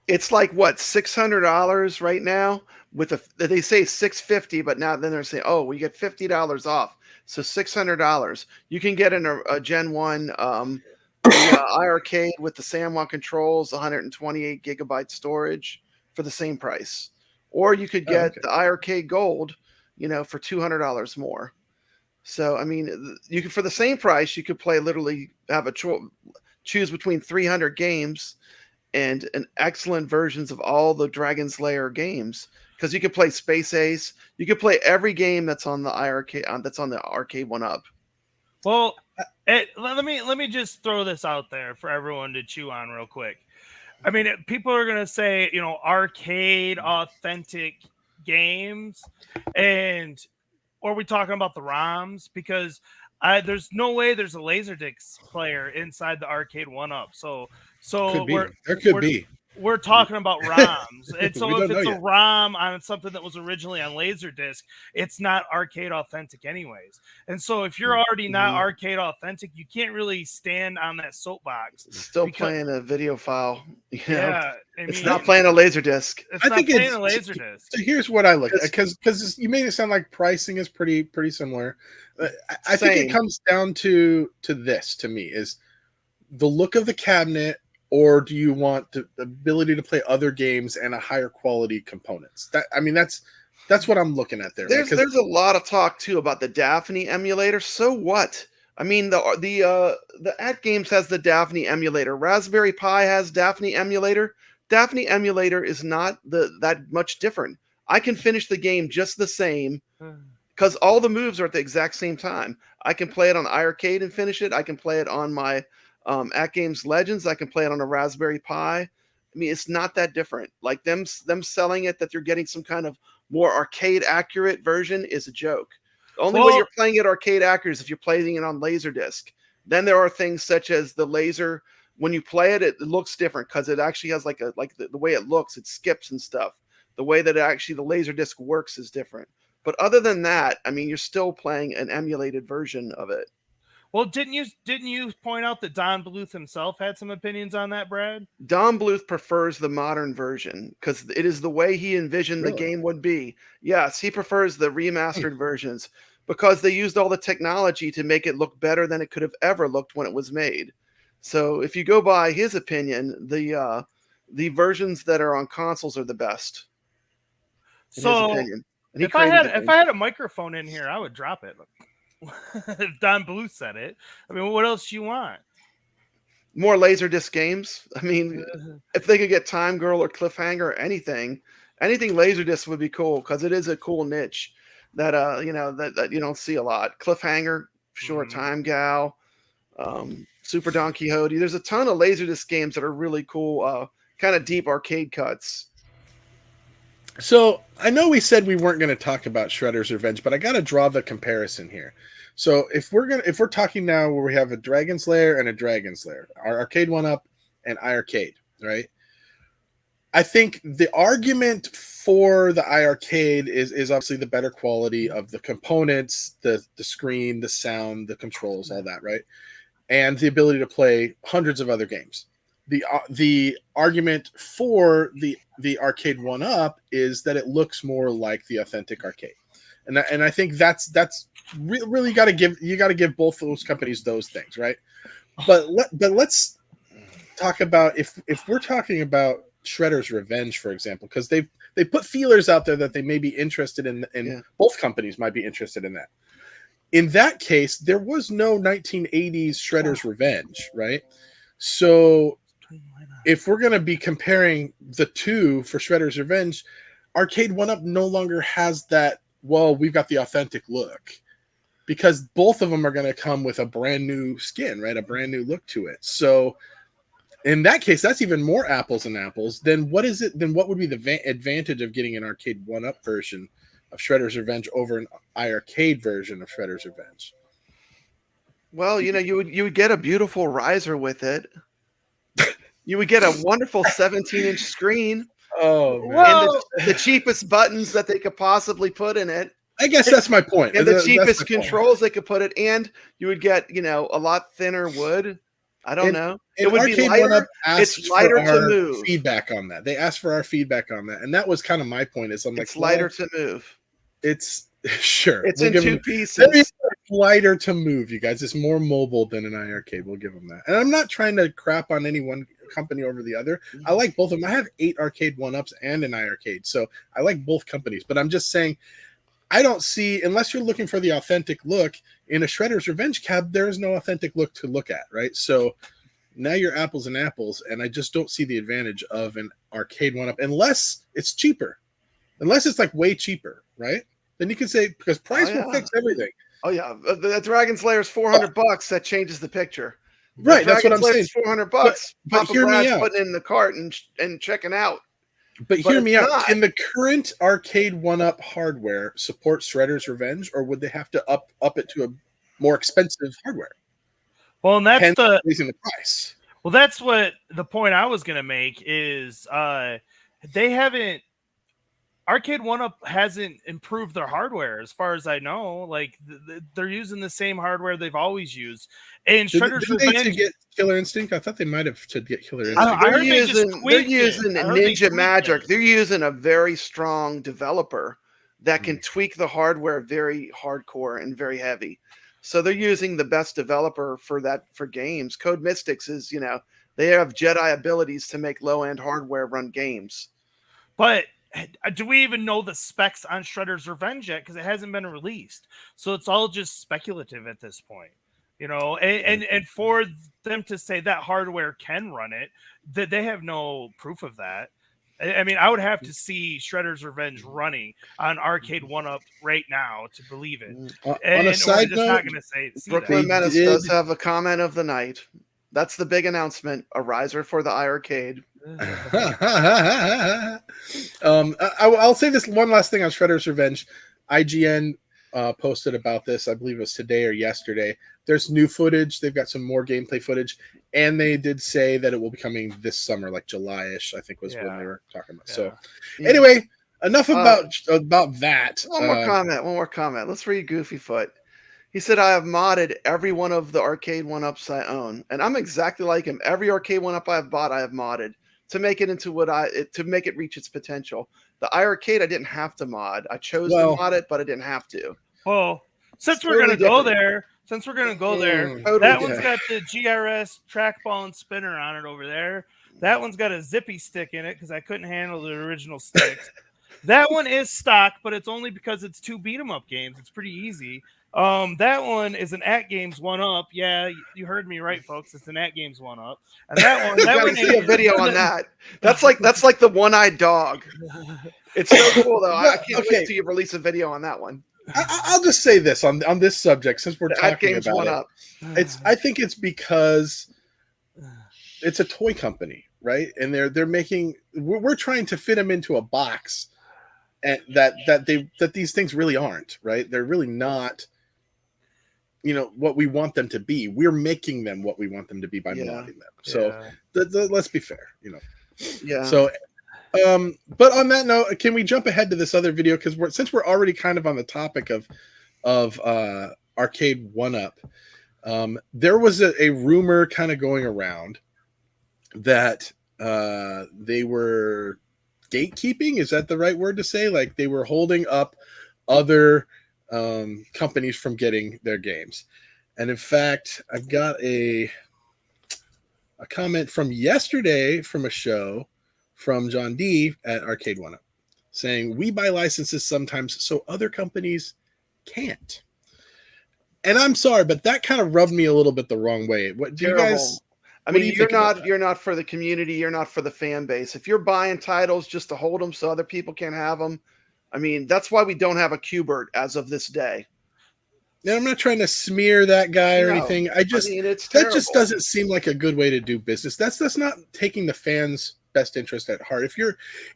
it's like what, $600 right now with they say $650, but now then they're saying, oh, we get $50 off. So $600. You can get a Gen 1 iiRcade with the SAMWA controls, 128 gigabyte storage for the same price. Or you could get the iiRcade Gold, you know, for $200 more. So, I mean, you could, for the same price, you could play literally choose between 300 games and an excellent versions of all the Dragon's Lair games. because you could play Space Ace. You could play every game that's on the iiRcade, that's on the Arcade 1-Up. Well, let me just throw this out there for everyone to chew on real quick. I mean, people are gonna say, arcade authentic games, and or are we talking about the ROMs? Because there's no way there's a Laserdisc player inside the Arcade 1-Up. So there could be. We're talking about ROMs. And so if it's a yet. ROM on something that was originally on Laserdisc, it's not arcade authentic anyways. And so if you're already not arcade authentic, you can't really stand on that soapbox. Still playing a video file. Yeah. It's not playing a Laserdisc. I think it's a Laserdisc. So here's what I look at, because you made it sound like pricing is pretty similar. I think it comes down to this, to me, is the look of the cabinet, or do you want the ability to play other games and a higher quality components? That's what I'm looking at there. There's a lot of talk too about the Daphne emulator. So what? I mean, the At Games has the Daphne emulator. Raspberry Pi has Daphne emulator. Daphne emulator is not that much different. I can finish the game just the same because all the moves are at the exact same time. I can play it on iiRcade and finish it. I can play it on my At Games Legends. I can play it on a Raspberry Pi. I mean, it's not that different. Like them selling it that you're getting some kind of more arcade accurate version is a joke. The only way you're playing it arcade accurate is if you're playing it on Laserdisc. Then there are things such as the laser. When you play it, it looks different because it actually has the way it looks. It skips and stuff. The way that the Laserdisc works is different. But other than that, I mean, you're still playing an emulated version of it. Well, didn't you point out that Don Bluth himself had some opinions on that, Brad? Don Bluth prefers the modern version because it is the way he envisioned the game would be. Yes, he prefers the remastered versions because they used all the technology to make it look better than it could have ever looked when it was made. So if you go by his opinion, the versions that are on consoles are the best. So if I had a microphone in here, I would drop it. If Don Bluth said it, I mean, what else do you want? More Laserdisc games. I mean, if they could get Time Girl or Cliffhanger or anything Laserdisc would be cool because it is a cool niche that that you don't see a lot. Cliffhanger, sure, Time Gal, Super Don Quixote. There's a ton of Laserdisc games that are really cool, kind of deep arcade cuts. So I know we said we weren't going to talk about Shredder's Revenge, but I got to draw the comparison here. So if we're talking now where we have a Dragon's Lair and a Dragon's Lair, our Arcade 1-Up and iiRcade, right? I think the argument for the iiRcade is obviously the better quality of the components, the screen, the sound, the controls, all that, right? And the ability to play hundreds of other games. The argument for the Arcade 1-Up is that it looks more like the authentic arcade, and I think that's really got to give both those companies those things, right? But let's talk about if we're talking about Shredder's Revenge, for example, because they put feelers out there that they may be interested in both companies might be interested in that. In that case, there was no 1980s Shredder's Revenge, right? So if we're going to be comparing the two for Shredder's Revenge, Arcade 1-Up no longer has that, well, we've got the authentic look, because both of them are going to come with a brand new skin, right? A brand new look to it. So in that case, that's even more apples and apples. Then what would be the advantage of getting an Arcade 1-Up version of Shredder's Revenge over an iiRcade version of Shredder's Revenge? Well, you would get a beautiful riser with it. You would get a wonderful 17-inch screen. Oh, man. And the cheapest buttons that they could possibly put in it. I guess that's my point. And the cheapest controls they could put it. And you would get, a lot thinner wood. I don't know. It would be lighter. It's lighter to move. Feedback on that. They asked for our feedback on that. And that was kind of my point. Is it's lighter to move. It's sure. It's in two pieces. It's lighter to move, you guys. It's more mobile than an iiRcade. We'll give them that. And I'm not trying to crap on any one company over the other. I like both of them. I have 8 Arcade 1-Ups and an iiRcade, so I like both companies. But I'm just saying, I don't see, unless you're looking for the authentic look in a Shredder's Revenge cab, there is no authentic look to look at, right? So now you're apples and apples, and I just don't see the advantage of an Arcade 1-Up unless it's cheaper. unless it's like way cheaper, right? Then you can say because price will fix everything. Oh yeah, the Dragon's Lair is $400. That changes the picture. Right, that's what I'm saying. $400. But hear me out. Putting it in the cart and checking out. But hear me out. Can the current arcade 1-up hardware support Shredder's Revenge, or would they have to up it to a more expensive hardware? Well, and that's raising the price. Well, that's what the point I was going to make is they haven't. Arcade 1-up hasn't improved their hardware, as far as I know. Like they're using the same hardware they've always used. And Shredder's Revenge to get Killer Instinct. I thought they might have to get Killer Instinct. They're using Ninja Magic. They're using a very strong developer that can tweak the hardware very hardcore and very heavy. So they're using the best developer for games. Code Mystics is, they have Jedi abilities to make low-end hardware run games. But do we even know the specs on Shredder's Revenge yet? Because it hasn't been released. So it's all just speculative at this point. And for them to say that hardware can run it, that they have no proof of that. I mean, I would have to see Shredder's Revenge running on Arcade 1-up right now to believe it. On a side note, not going to say Brooklyn Menace does have a comment of the night. That's the big announcement. A riser for the iiRcade. I'll say this one last thing on Shredder's Revenge. IGN posted about this. I believe it was today or yesterday. There's new footage. They've got some more gameplay footage, and they did say that it will be coming this summer, like July-ish, I think was when they were talking about. So anyway, enough about that. One more comment. Let's read Goofyfoot. He said, I have modded every one of the arcade 1-ups I own. And I'm exactly like him. Every arcade 1-up I have bought, I have modded to make it into to make it reach its potential. The iiRcade, I didn't have to mod. I chose to mod it, but I didn't have to. Well, since we're going to go there, that one's got the GRS trackball and spinner on it over there. That one's got a zippy stick in it because I couldn't handle the original sticks. That one is stock, but it's only because it's 2 beat-em-up games. It's pretty easy. That one is an AtGames 1-up. Yeah, you heard me right, folks. It's an AtGames 1-up. And that one see a video on that. That's like the one-eyed dog. It's so cool though. I can't wait till you release a video on that one. I'll just say this on this subject since we're talking about it. I think it's because it's a toy company, right? And they're making we're trying to fit them into a box, and that these things really aren't, right? They're really not. What we want them to be. We're making them what we want them to be by modding them. So let's be fair, Yeah. So, but on that note, can we jump ahead to this other video? Because since we're already kind of on the topic of arcade 1-up, there was a rumor kind of going around that they were gatekeeping. Is that the right word to say? Like they were holding up other companies from getting their games. And in fact, I've got a comment from yesterday from a show from John D at Arcade 1-up saying, we buy licenses sometimes so other companies can't. And I'm sorry, but that kind of rubbed me a little bit the wrong way. What do you guys? I mean, you're not for the community. You're not for the fan base. If you're buying titles just to hold them so other people can't have them, I mean, that's why we don't have a Q*bert as of this day. Now, I'm not trying to smear that guy or anything. That just doesn't seem like a good way to do business. That's not taking the fans' best interest at heart.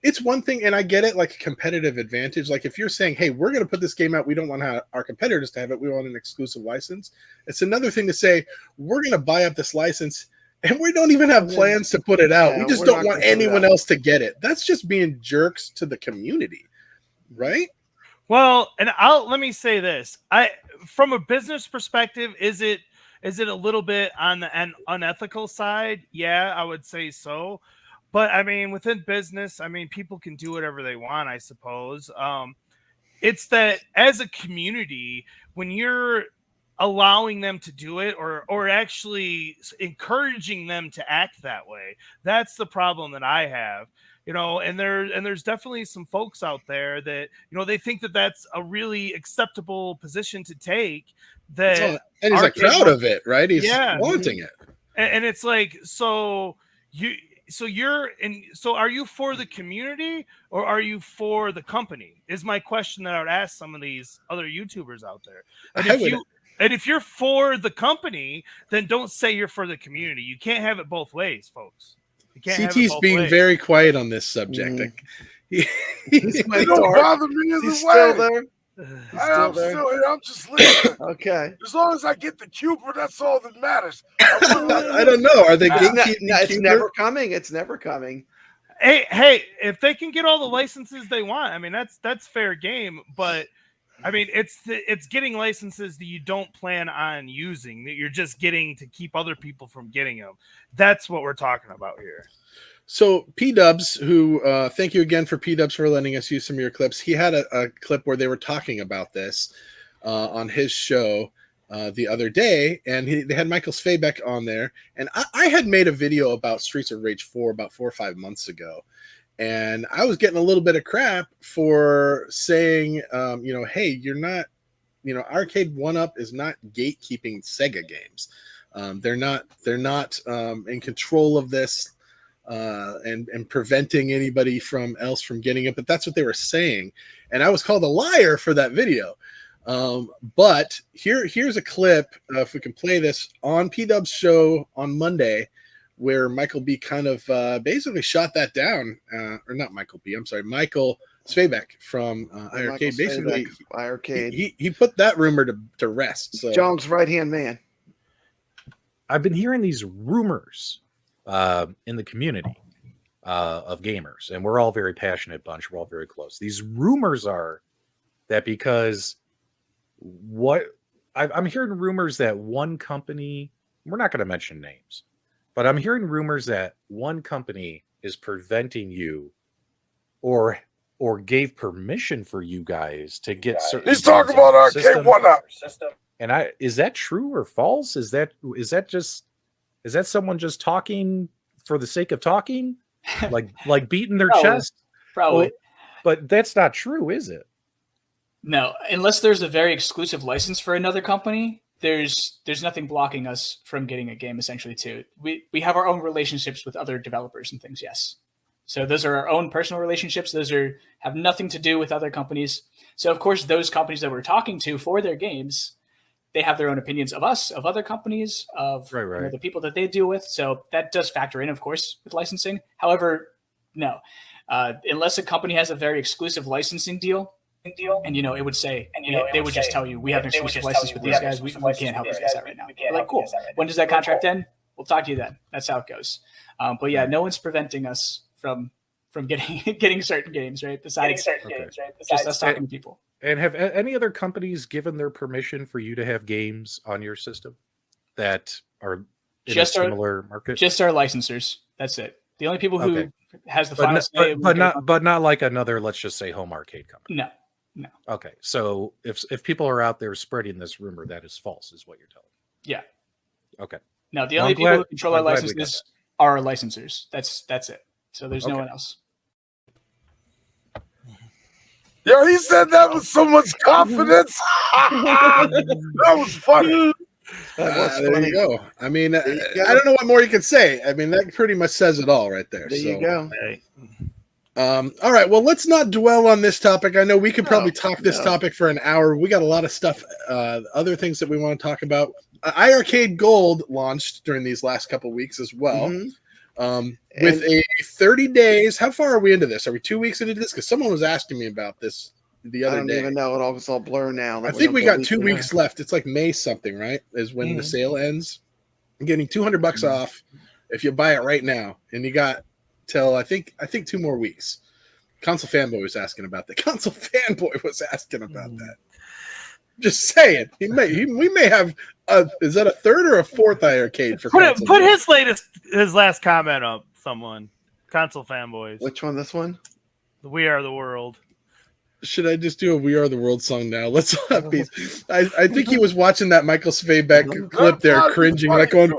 It's one thing, and I get it, like a competitive advantage. Like if you're saying, hey, we're going to put this game out, we don't want our competitors to have it. We want an exclusive license. It's another thing to say, we're going to buy up this license and we don't even have plans to put it out. We just don't want anyone else to get it. That's just being jerks to the community. Right. Well, and let me say this. From a business perspective, is it a little bit on an unethical side? Yeah, I would say so. But I mean, within business, I mean, people can do whatever they want, I suppose. It's that as a community, when you're allowing them to do it or actually encouraging them to act that way, that's the problem that I have. And there's definitely some folks out there that, they think that that's a really acceptable position to take. And he's like proud of it, right? He's wanting it. And it's like, so so you're in. So are you for the community or are you for the company? Is my question that I would ask some of these other YouTubers out there. And if you're for the company, then don't say you're for the community. You can't have it both ways, folks. You can't have it CT's both being ways. very quiet on this subject. It don't bother me either way. Still there? I'm still here. I'm just listening. Okay. As long as I get the Cuber, that's all that matters. I don't know. Are they gatekeeping? It's never coming. It's never coming. Hey, if they can get all the licenses they want, I mean that's fair game. But I mean it's getting licenses that you don't plan on using, that you're just getting to keep other people from getting them. That's what we're talking about here. So P-Dubs, who thank you again for P-Dubs for letting us use some of your clips. He had a clip where they were talking about this on his show the other day, and they had Michael Svabeck on there. And I had made a video about Streets of Rage 4 about 4 or 5 months ago, and I was getting a little bit of crap for saying, hey, you're not, Arcade 1-Up is not gatekeeping Sega games. They're not in control of this. And preventing anybody from getting it, but that's what they were saying, and I was called a liar for that video. But here's a clip, if we can play this, on P-Dub's show on Monday, where Michael B kind of basically shot that down, or not Michael B, I'm sorry, Michael Svabeck from iiRcade. Basically, iiRcade. He put that rumor to rest. So Jong's right-hand man. I've been hearing these rumors in the community of gamers, and we're all very passionate bunch. We're all very close. These rumors are that because I'm hearing rumors that one company, we're not going to mention names, but I'm hearing rumors that one company is preventing you or gave permission for you guys to get certain. He's talking about Arcade 1-Up. And is that true or false? Is that someone just talking for the sake of talking, like beating their chest? Probably. Well, but that's not true, is it? No, unless there's a very exclusive license for another company, there's nothing blocking us from getting a game. Essentially, too, we have our own relationships with other developers and things. Yes, so those are our own personal relationships. Those have nothing to do with other companies. So of course, those companies that we're talking to for their games, they have their own opinions of us, of other companies, of the people that they deal with. So that does factor in, of course, with licensing. However, no, unless a company has a very exclusive licensing deal, and it would say, they would just tell you, we have an exclusive license with these guys. We can't help you guys out right now. We're like, cool. When does that contract end? We'll talk to you then. That's how it goes. But yeah, no one's preventing us from getting certain games, right? Besides just us talking to people. And have any other companies given their permission for you to have games on your system that are in a similar market? Just our licensors. That's it. The only people who has the final say. But not like another, let's just say, home arcade company. No. Okay, so if people are out there spreading this rumor, that is false, is what you're telling me. Yeah. Okay. No, the only people who control our licenses are our licensors. That's it. So there's no one else. Yo, he said that with so much confidence. That was funny. There you go. I mean, I don't know what more you could say. I mean, that pretty much says it all right there. There you go. All right. Well, let's not dwell on this topic. I know we could probably talk this topic for an hour. We got a lot of stuff, other things that we want to talk about. iiRcade Gold launched during these last couple weeks as well. With a 30 days. How far are we into this? Are we 2 weeks into this? Because someone was asking me about this the other day. I don't even know. It's all blur now. I think we got 2 weeks left. It's like May something, right? Is when the sale ends. I'm getting $200 off if you buy it right now, and you got till I think 2 more weeks. Console Fanboy was asking about that. Console Fanboy was asking about that. Just saying, we may have. Is that a third or a fourth iiRcade for? Put his last comment up. Someone, Console Fanboys. Which one? This one. We Are the World. Should I just do a "We Are the World" song now? Let's have peace. I think he was watching that Michael Svabeck clip there, cringing, like going,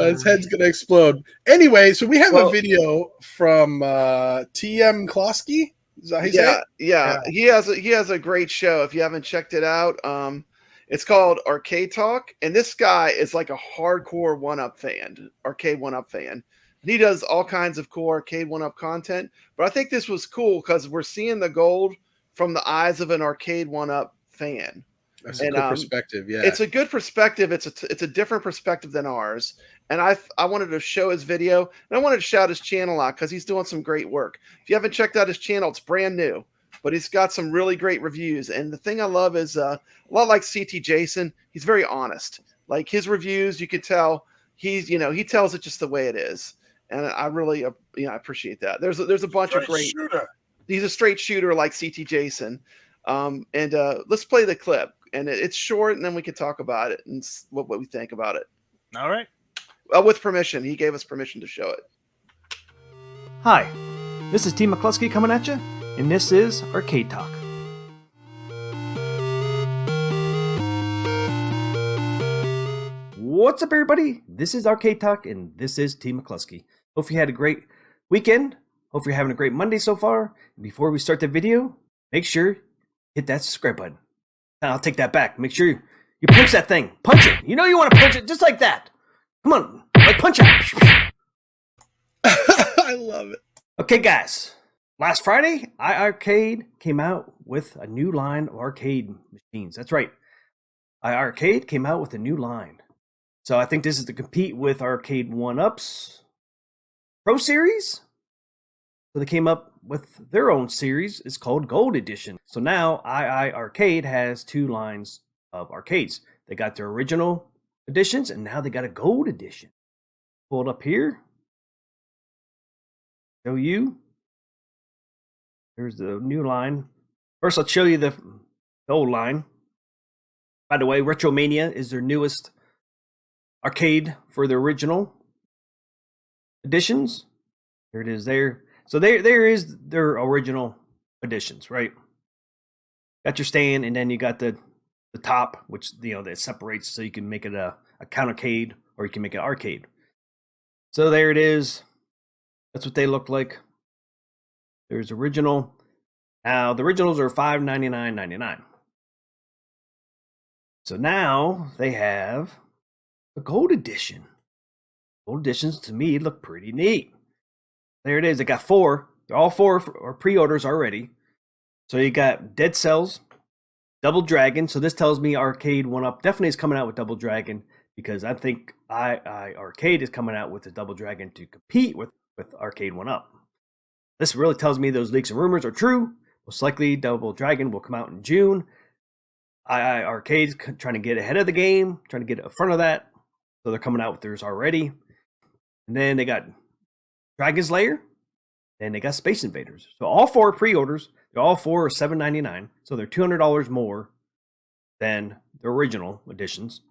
his head's gonna explode. Anyway, so we have a video from TM Klosky. Is that how you say it? Yeah. He has a great show. If you haven't checked it out, It's called Arcade Talk, and this guy is like a hardcore one-up fan, arcade one-up fan. And he does all kinds of cool arcade one-up content. But I think this was cool because we're seeing the gold from the eyes of an arcade one-up fan. That's a cool perspective. Yeah, it's a good perspective. It's a different perspective than ours. And I wanted to show his video, and I wanted to shout his channel out because he's doing some great work. If you haven't checked out his channel, it's brand new, but he's got some really great reviews. And the thing I love is a lot like CT Jason. He's very honest. Like his reviews, you could tell he tells it just the way it is. And I really I appreciate that. There's a bunch of great shooter. He's a straight shooter like CT Jason. And let's play the clip. And it's short, and then we can talk about it and what we think about it. All right. With permission. He gave us permission to show it. Hi, this is T. McCluskey coming at you, and this is Arcade Talk. What's up, everybody? This is Arcade Talk, and this is T. McCluskey. Hope you had a great weekend. Hope you're having a great Monday so far. And before we start the video, make sure you hit that subscribe button. I'll take that back. Make sure you punch that thing. Punch it. You know you want to punch it just like that. Come on. Like punch it. I love it. Okay, guys. Last Friday, iiRcade came out with a new line of arcade machines. That's right. iiRcade came out with a new line. So I think this is to compete with Arcade 1-Up's Pro Series. So they came up with their own series. It's called Gold Edition. So now iiRcade has two lines of arcades. They got their original editions, and now they got a Gold Edition. Pull it up here. Show you. Here's the new line. First, let's show you the old line. By the way, Retromania is their newest arcade for the original editions. There it is there. So there is their original editions, right? Got your stand, and then you got the top, which that separates, so you can make it a countercade or you can make it arcade. So there it is. That's what they look like. There's original. Now the originals are $599.99. So now they have a Gold Edition. Gold Editions to me look pretty neat. There it is. They got four. They're all four are pre-orders already. So you got Dead Cells, Double Dragon. So this tells me Arcade 1-Up definitely is coming out with Double Dragon, because I think iiRcade is coming out with the Double Dragon to compete with Arcade 1-Up. This really tells me those leaks and rumors are true. Most likely Double Dragon will come out in June. iiRcade is trying to get ahead of the game, trying to get in front of that. So they're coming out with theirs already. And then they got Dragon's Lair, and they got Space Invaders. So all four pre-orders, they're all four are $799, so they're $200 more than the original editions.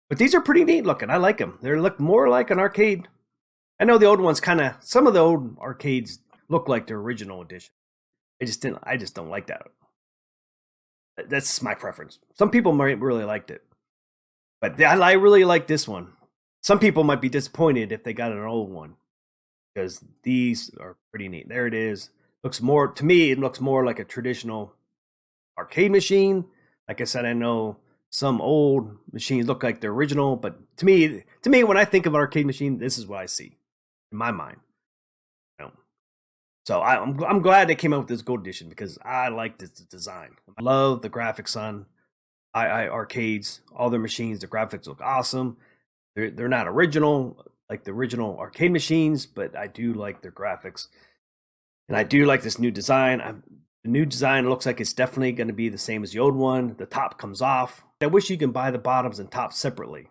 But these are pretty neat looking. I like them. They look more like an arcade. I know the old ones some of the old arcades look like the original edition. I just don't like that. That's my preference. Some people might really liked it, but I really like this one. Some people might be disappointed if they got an old one, because these are pretty neat. There it is. To me, it looks more like a traditional arcade machine. Like I said, I know some old machines look like the original, but to me, when I think of an arcade machine, this is what I see in my mind. So I'm glad they came out with this Gold Edition, because I like this design. I love the graphics on iiRcades. All their machines, the graphics look awesome. They're not original like the original arcade machines, but I do like their graphics. And I do like this new design. The new design looks like it's definitely going to be the same as the old one. The top comes off. I wish you can buy the bottoms and tops separately.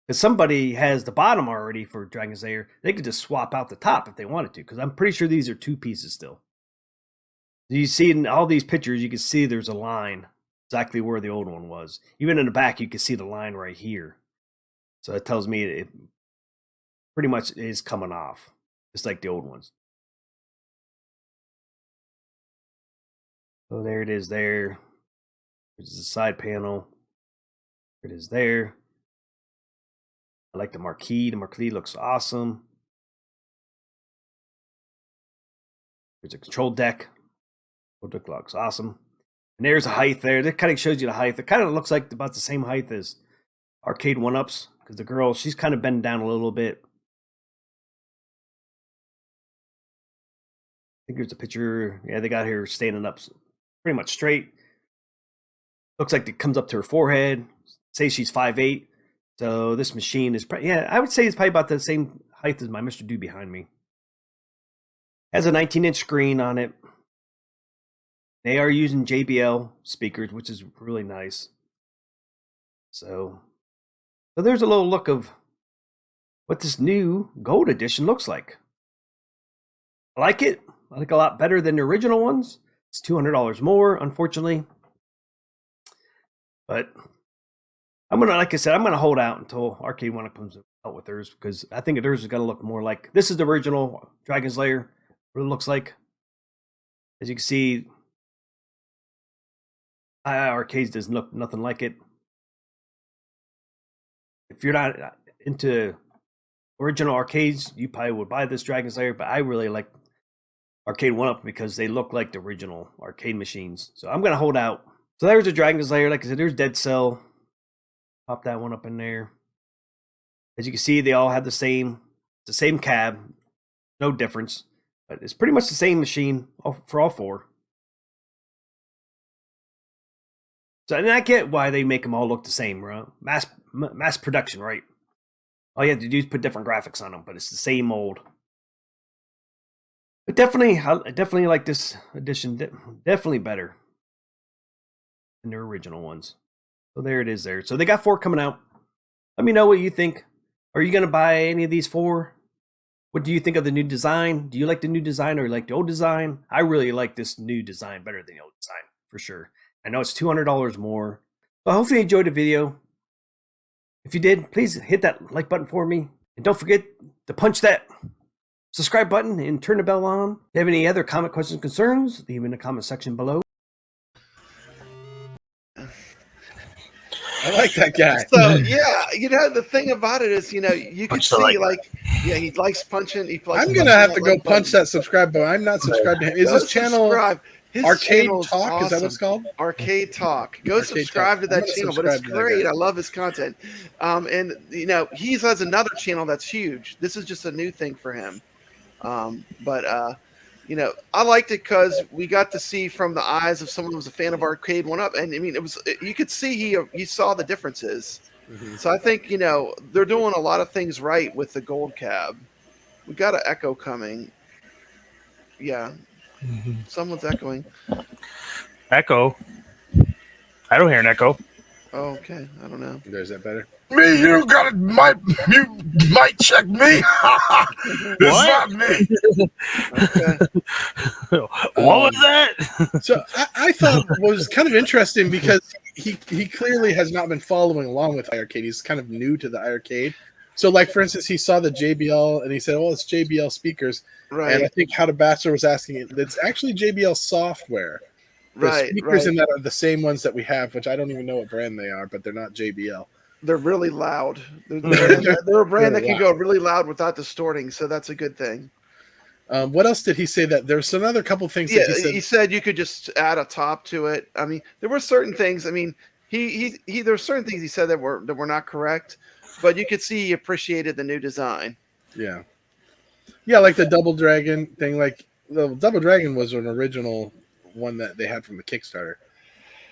Because somebody has the bottom already for Dragon's Lair. They could just swap out the top if they wanted to, because I'm pretty sure these are two pieces still. You see in all these pictures, you can see there's a line exactly where the old one was. Even in the back, you can see the line right here. So that tells me it pretty much is coming off, just like the old ones. So there it is there. There's the side panel. It is there. I like the marquee. The marquee looks awesome. There's a control deck. Control deck looks awesome. And there's a height there. That kind of shows you the height. It kind of looks like about the same height as arcade 1-ups because the girl, she's kind of bent down a little bit. I think there's a picture. Yeah, they got her standing up pretty much straight. Looks like it comes up to her forehead. Say she's 5'8". So this machine is probably, yeah, I would say it's probably about the same height as my Mr. Do behind me. Has a 19-inch screen on it. They are using JBL speakers, which is really nice. So there's a little look of what this new gold edition looks like. I like it. I like it a lot better than the original ones. It's $200 more, unfortunately. But I'm gonna, like I said, I'm gonna hold out until Arcade One comes out with theirs because I think theirs is gonna look more like this is the original Dragon's Lair. What it looks like, as you can see, iiRcades doesn't look nothing like it. If you're not into original arcades, you probably would buy this Dragon's Lair, but I really like Arcade 1-Up because they look like the original arcade machines. So I'm going to hold out. So there's a Dragon's Lair. Like I said, there's Dead Cell. Pop that one up in there. As you can see, they all have the same cab. No difference. But it's pretty much the same machine for all four. So and I get why they make them all look the same, right? Mass production, right? All you have to do is put different graphics on them, but it's the same mold. But I definitely like this edition. Definitely better than their original ones. So there it is there. So they got 4 coming out. Let me know what you think. Are you going to buy any of these 4? What do you think of the new design? Do you like the new design or you like the old design? I really like this new design better than the old design, for sure. I know it's $200 more. But hopefully you enjoyed the video. If you did, please hit that like button for me. And don't forget to punch that subscribe button and turn the bell on. If you have any other comment, questions, concerns, leave in the comment section below. I like that guy. So yeah, the thing about it is, you can see he likes punching. I'm gonna have to go punch that subscribe button. I'm not subscribed to him. Is this channel Arcade Talk? Awesome. Is that what it's called? Arcade Talk. Go subscribe to that channel, but it's great. I love his content. And he has another channel that's huge. This is just a new thing for him. I liked it because we got to see from the eyes of someone who was a fan of Arcade 1-Up, and I mean, you could see he saw the differences. Mm-hmm. So I think they're doing a lot of things right with the gold cab. We got an echo coming. Yeah, someone's echoing. Echo. I don't hear an echo. Oh, okay, I don't know. Is that better? Me, you might check me. It's not me. What was that? So I thought was kind of interesting because he clearly has not been following along with iiRcade. He's kind of new to the iiRcade. So, like, for instance, he saw the JBL and he said, "Oh, it's JBL speakers." Right. And I think How to Bachelor was asking it. It's actually JBL software. The speakers in that are the same ones that we have, which I don't even know what brand they are, but they're not JBL. They're really loud. They're a brand that can go really loud without distorting, so that's a good thing. What else did he say? That there's another couple things. Yeah, that he said you could just add a top to it. I mean, there were certain things. I mean, there were certain things he said that were not correct, but you could see he appreciated the new design. Yeah, like the Double Dragon thing. Like the Double Dragon was an original one that they had from the Kickstarter.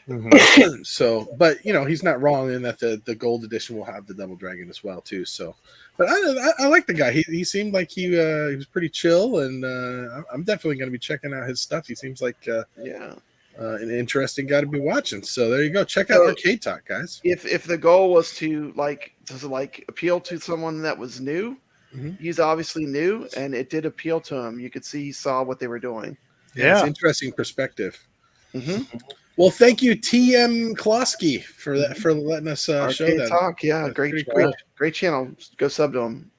Mm-hmm. So, but he's not wrong in that the gold edition will have the Double Dragon as well too. So, but I like the guy. He seemed like he was pretty chill, and I'm definitely going to be checking out his stuff. He seems like an interesting guy to be watching. So there you go. Check out Arcade Talk, guys. If the goal was to appeal to someone that was new, he's obviously new, and it did appeal to him. You could see he saw what they were doing. Yeah, it's interesting perspective. Mm-hmm. Well, thank you, TM Klosky, for letting us show that. Talk, yeah, great channel. Go sub to him.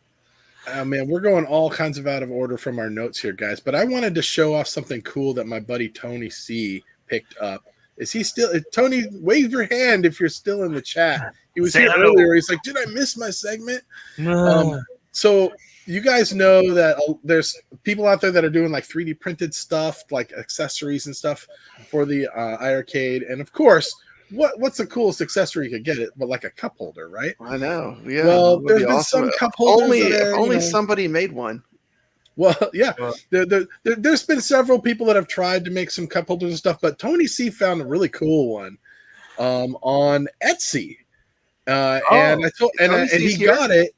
Man, we're going all kinds of out of order from our notes here, guys. But I wanted to show off something cool that my buddy Tony C picked up. Is he still? Tony, wave your hand if you're still in the chat. He was here earlier. He's like, "Did I miss my segment?" No. So you guys know that there's people out there that are doing like 3D printed stuff, like accessories and stuff for the iiRcade, and of course, what's the coolest accessory you could get it, but like a cup holder, right? I know. Yeah. Well, there's been some cup holders. If only somebody made one. Well, yeah, there's been several people that have tried to make some cup holders and stuff, but Tony C found a really cool one on Etsy, and I told and he here? Got it.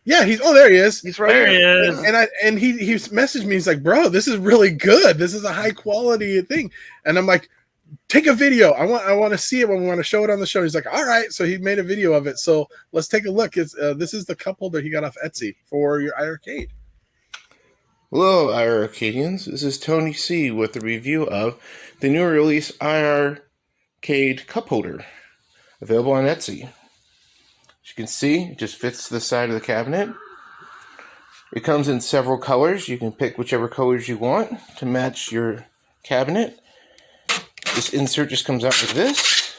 Yeah, there he is. He's right there. He is. And he messaged me. He's like, "Bro, this is really good. This is a high quality thing." And I'm like, "Take a video. I want to see it when we want to show it on the show." He's like, "All right." So he made a video of it. So let's take a look. This is the cup holder he got off Etsy for your iiRcade. Hello, iiRcadians. This is Tony C with a review of the new release iiRcade cup holder, available on Etsy. As you can see, it just fits to the side of the cabinet. It comes in several colors. You can pick whichever colors you want to match your cabinet. This insert just comes out like this.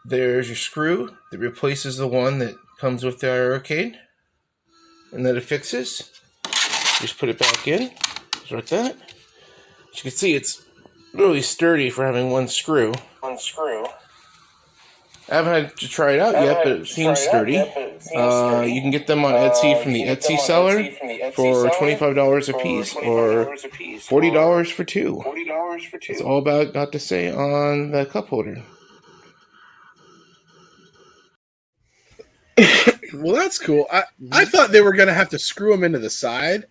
There's your screw that replaces the one that comes with the iiRcade and that it fixes. Just put it back in, just like that. As you can see, it's really sturdy for having one screw. I haven't had to try it out yet, but it seems sturdy. You can get them on Etsy from the Etsy seller for $25 a piece or $40 for two. That's all about got to say on the cup holder. Well, that's cool. I thought they were going to have to screw them into the side.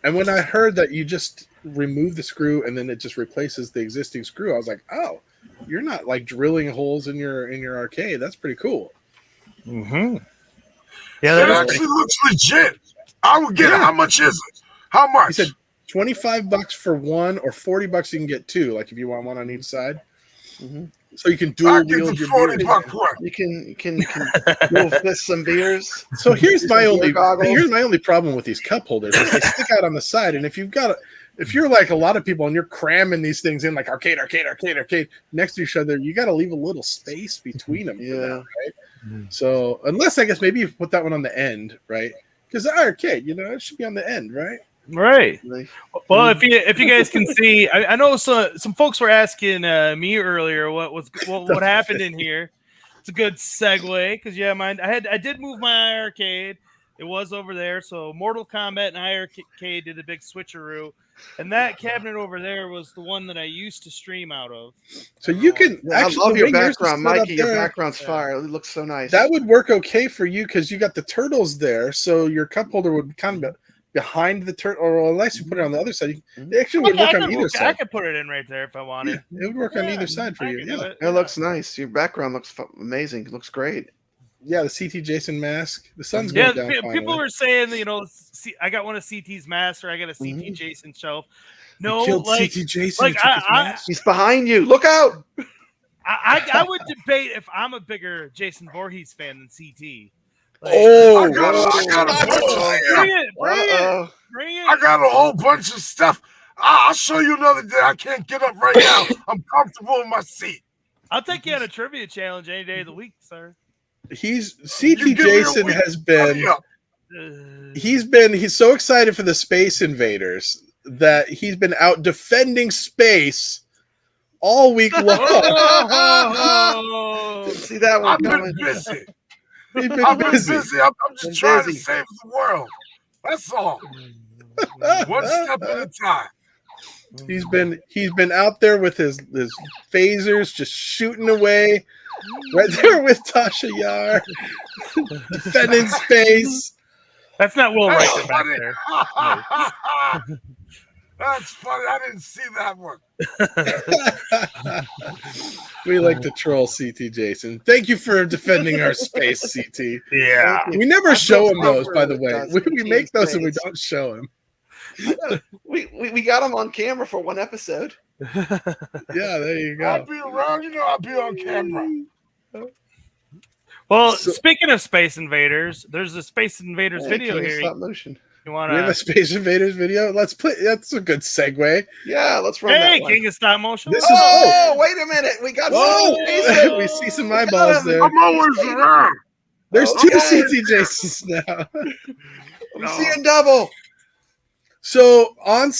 And when I heard that you just remove the screw and then it just replaces the existing screw, I was like, oh, you're not like drilling holes in your arcade. That's pretty cool. Mm-hmm. Yeah, that actually looks legit. I would get it. How much is it? How much? He said $25 for one or $40 you can get two, like if you want one on each side. Mm-hmm. So you can dual wield your beers. You can dual fist some beers. So here's my only problem with these cup holders is they stick out on the side, and if you're like a lot of people and you're cramming these things in like arcade next to each other, you got to leave a little space between them. Yeah. That, right. Mm-hmm. So unless I guess maybe you put that one on the end, right? Because the arcade, it should be on the end, right? Right. Well, if you guys can see, I know some folks were asking me earlier what happened in here. It's a good segue because I did move my iiRcade. It was over there, so Mortal Kombat and iiRcade did a big switcheroo, and that cabinet over there was the one that I used to stream out of. So you can. I love your background, Mikey. Your background's fire. It looks so nice. That would work okay for you because you got the turtles there, so your cup holder would kind of behind the turtle, or unless you put it on the other side, it actually would work on either side. I could put it in right there if I wanted. Yeah, it would work on either side for you. Yeah, it looks nice. Your background looks amazing. It looks great. Yeah, the CT Jason mask. The sun's going down. People were saying, I got one of CT's masks, or I got a CT Jason shelf. No, CT Jason. He's behind you. Look out! I would debate if I'm a bigger Jason Voorhees fan than CT. I got a whole bunch of stuff. I'll show you another day. I can't get up right now. I'm comfortable in my seat. I'll take you on a trivia challenge any day of the week, sir. He's Jason has been. He's so excited for the Space Invaders that he's been out defending space all week long. See that one? I've been busy. I've been busy. I'm just trying to save the world. That's all. One step at a time. He's been out there with his phasers, just shooting away, right there with Tasha Yar, defending space. That's not Will Riker back there. That's funny. I didn't see that one. We like to troll CT Jason. Thank you for defending our space, CT. Yeah. We never show him those, by the way. We make those and we don't show him. We got him on camera for one episode. Yeah, there you go. I'll be around, I'll be on camera. Well, speaking of Space Invaders, there's a Space Invaders video here. Stop motion. We have a Space Invaders video. Let's play. That's a good segue. Yeah, let's run that one. King of Stop Motion. Wait a minute. We got we see some eyeballs there. I'm always around. There's two CT Jasons now. I'm seeing double. So on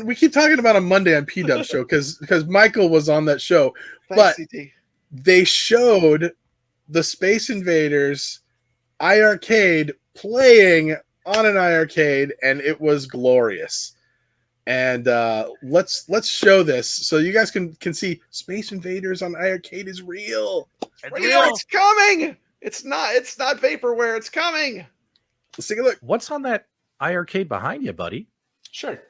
we keep talking about on Monday on P-Dub show because Michael was on that show. Thanks, but CT. They showed the Space Invaders iiRcade playing on an iiRcade, and it was glorious. And let's show this so you guys can see Space Invaders on iiRcade is real. It's coming. It's not vaporware. It's coming. Let's take a look. What's on that iiRcade behind you, buddy? Sure.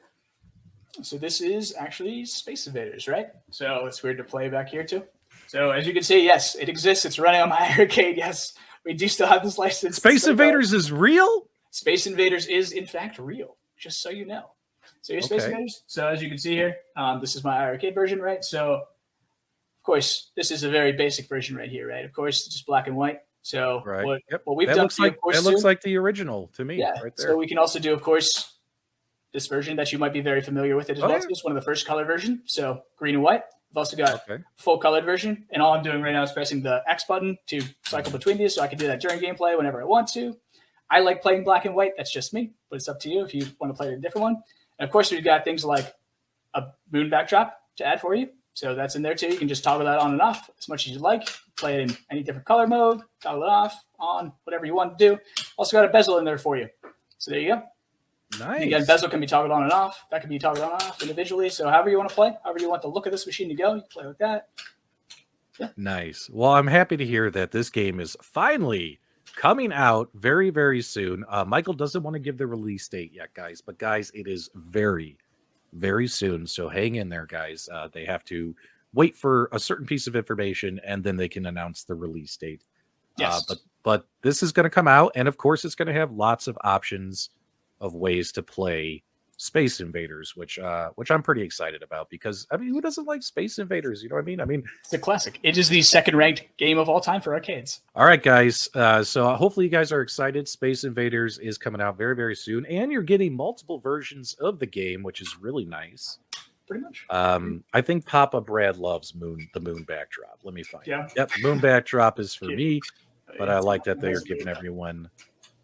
So this is actually Space Invaders, right? So it's weird to play back here too. So as you can see, yes, it exists. It's running on my iiRcade. Yes, we do still have this license. Space Invaders is real? Space Invaders is in fact real, just so you know. So here's Space Invaders. So as you can see here, this is my iiRcade version, right? So of course, this is a very basic version right here, right? Of course, it's just black and white. So what we've done for you, of course, that looks like the original to me. Yeah. Right there. So we can also do, of course, this version that you might be very familiar with it as well. Yeah. It's one of the first color version. So green and white. We've also got full colored version. And all I'm doing right now is pressing the X button to cycle between these. So I can do that during gameplay whenever I want to. I like playing black and white. That's just me. But it's up to you if you want to play a different one. And of course, we've got things like a moon backdrop to add for you. So that's in there too. You can just toggle that on and off as much as you like. Play it in any different color mode. Toggle it off, on, whatever you want to do. Also got a bezel in there for you. So there you go. Nice. Again, bezel can be toggled on and off. That can be toggled on and off individually. So however you want to play, however you want the look of this machine to go, you can play like that. Yeah. Nice. Well, I'm happy to hear that this game is finally coming out very, very soon. Michael doesn't want to give the release date yet, guys. But, guys, it is very, very soon. So hang in there, guys. They have to wait for a certain piece of information, and then they can announce the release date. Yes. But this is going to come out, and, of course, it's going to have lots of options of ways to play Space Invaders, which I'm pretty excited about because, I mean, who doesn't like Space Invaders? You know what I mean? I mean, it's a classic. It is the second ranked game of all time for arcades. All right, guys. So hopefully you guys are excited. Space Invaders is coming out very, very soon, and you're getting multiple versions of the game, which is really nice. Pretty much. I think Papa Brad loves the moon backdrop. Let me find it. Yep, moon backdrop is for me, but I like that they're giving everyone